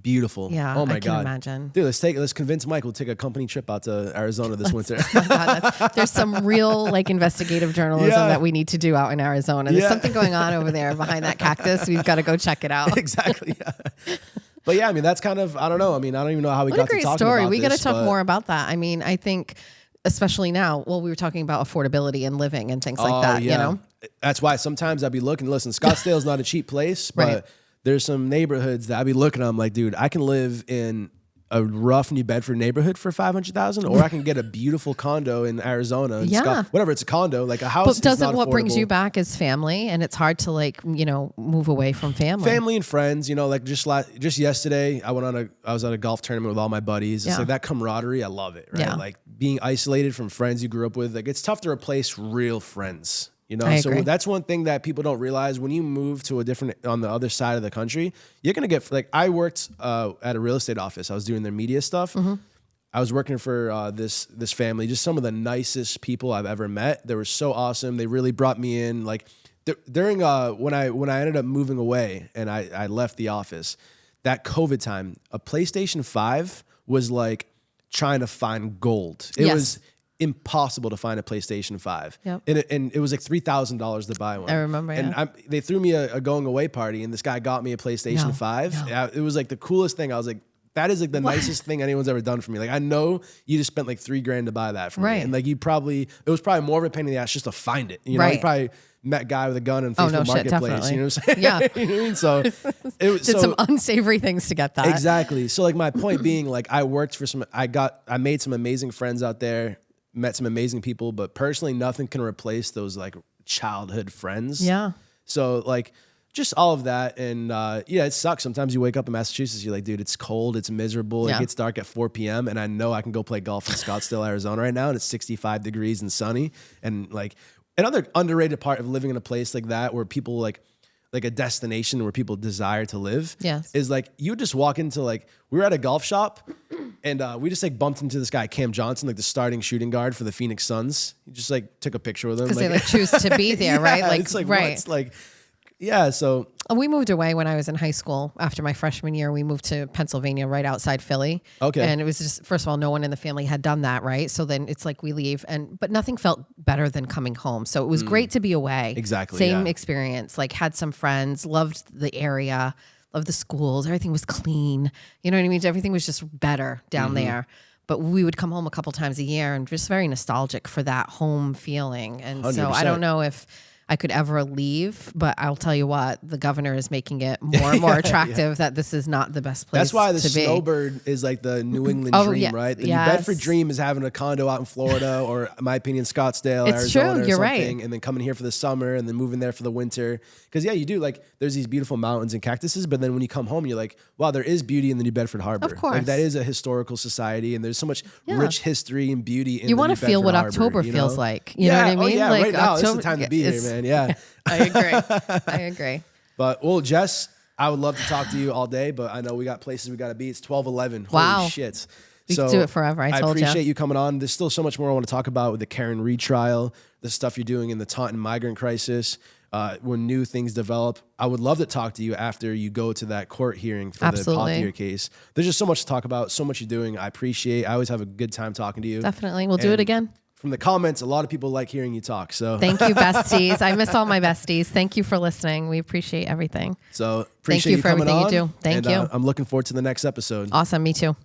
Beautiful. Yeah. Oh my I God. can imagine. Dude, let's convince Michael to take a company trip out to Arizona this winter. Oh my God, there's some real like investigative journalism that we need to do out in Arizona. There's something going on over there behind that cactus. We've got to go check it out. Exactly. Yeah. But yeah, I mean, that's kind of, I don't know. I mean, I don't even know how we got to talking about this. What a great story. We got to talk more about that. I mean, I think especially now, well, we were talking about affordability and living and things like that, you know? That's why sometimes I'd be looking, listen, Scottsdale's not a cheap place, but there's some neighborhoods that I'd be looking at. I'm like, dude, I can live in a rough New Bedford neighborhood for $500,000, or I can get a beautiful condo in Arizona. Whatever, it's a condo, like a house. But doesn't what brings you back is family, and it's hard to like, you know, move away from family and friends. You know, like just yesterday, I was at a golf tournament with all my buddies. It's like that camaraderie. I love it. Right, like being isolated from friends you grew up with. Like it's tough to replace real friends. You know, so that's one thing that people don't realize. When you move to on the other side of the country, you're going to get, like, I worked at a real estate office. I was doing their media stuff. I was working for this family, just some of the nicest people I've ever met. They were so awesome. They really brought me in. Like during when I ended up moving away and I left the office, that COVID time, a PlayStation 5 was like trying to find gold. It was impossible to find a PlayStation 5. And it was like $3,000 to buy one. I remember, And they threw me a going away party, and this guy got me a PlayStation 5. It was like the coolest thing. I was like, that is like the nicest thing anyone's ever done for me. Like, I know you just spent like $3,000 to buy that for me. And like it was probably more of a pain in the ass just to find it. You know, you probably met a guy with a gun in Facebook Marketplace. You know what I'm saying? Yeah. You know what I mean? So it was did some unsavory things to get that. Exactly. So like my point being, like, I worked for I made some amazing friends out there, met some amazing people, but personally nothing can replace those like childhood friends. Yeah. So like just all of that. And it sucks. Sometimes you wake up in Massachusetts, you're like, dude, it's cold, it's miserable. It gets dark at 4 p.m. and I know I can go play golf in Scottsdale, Arizona right now, and it's 65 degrees and sunny. And like another underrated part of living in a place like that, where people like a destination where people desire to live, is like you would just walk into, like, we were at a golf shop and we just like bumped into this guy, Cam Johnson, like the starting shooting guard for the Phoenix Suns. He just like took a picture with him. Because they like choose to be there, right? Like, it's like, it's like, yeah. So we moved away when I was in high school. After my freshman year, we moved to Pennsylvania, right outside Philly. Okay. And it was just, first of all, no one in the family had done that, right? So then it's like we leave, but nothing felt better than coming home. So it was great to be away. Exactly. Same experience. Like, had some friends, loved the area, loved the schools. Everything was clean. You know what I mean? Everything was just better down there. But we would come home a couple times a year and just very nostalgic for that home feeling. And 100%. So I don't know if I could ever leave, but I'll tell you what, the governor is making it more and more attractive that this is not the best place. That's why the to snowbird is like the New England dream, right? The New Bedford dream is having a condo out in Florida, or in my opinion, Scottsdale, Arizona, or something, right. And then coming here for the summer and then moving there for the winter. Because you do, like, there's these beautiful mountains and cactuses, but then when you come home, you're like, wow, there is beauty in the New Bedford Harbor. Of course. Like, that is a historical society, and there's so much rich history and beauty in you the want New to feel Bedford what Harbor, October feels like. You know what I mean? Like, right now, October, it's the time to be here, man. Yeah. I agree. I agree. But, well, Jess, I would love to talk to you all day, but I know we got places we got to be. It's 12:11. Wow. Holy shit. We could do it forever. I told you. appreciate you coming on. There's still so much more I want to talk about with the Karen retrial, the stuff you're doing in the Taunton migrant crisis. When new things develop, I would love to talk to you after you go to that court hearing for the Pothier case. There's just so much to talk about, so much you're doing. I always have a good time talking to you. Definitely. We'll do it again. From the comments, a lot of people like hearing you talk. So thank you, besties. I miss all my besties. Thank you for listening. We appreciate everything. So appreciate you for coming everything on. you do. Thank you. I'm looking forward to the next episode. Awesome. Me too.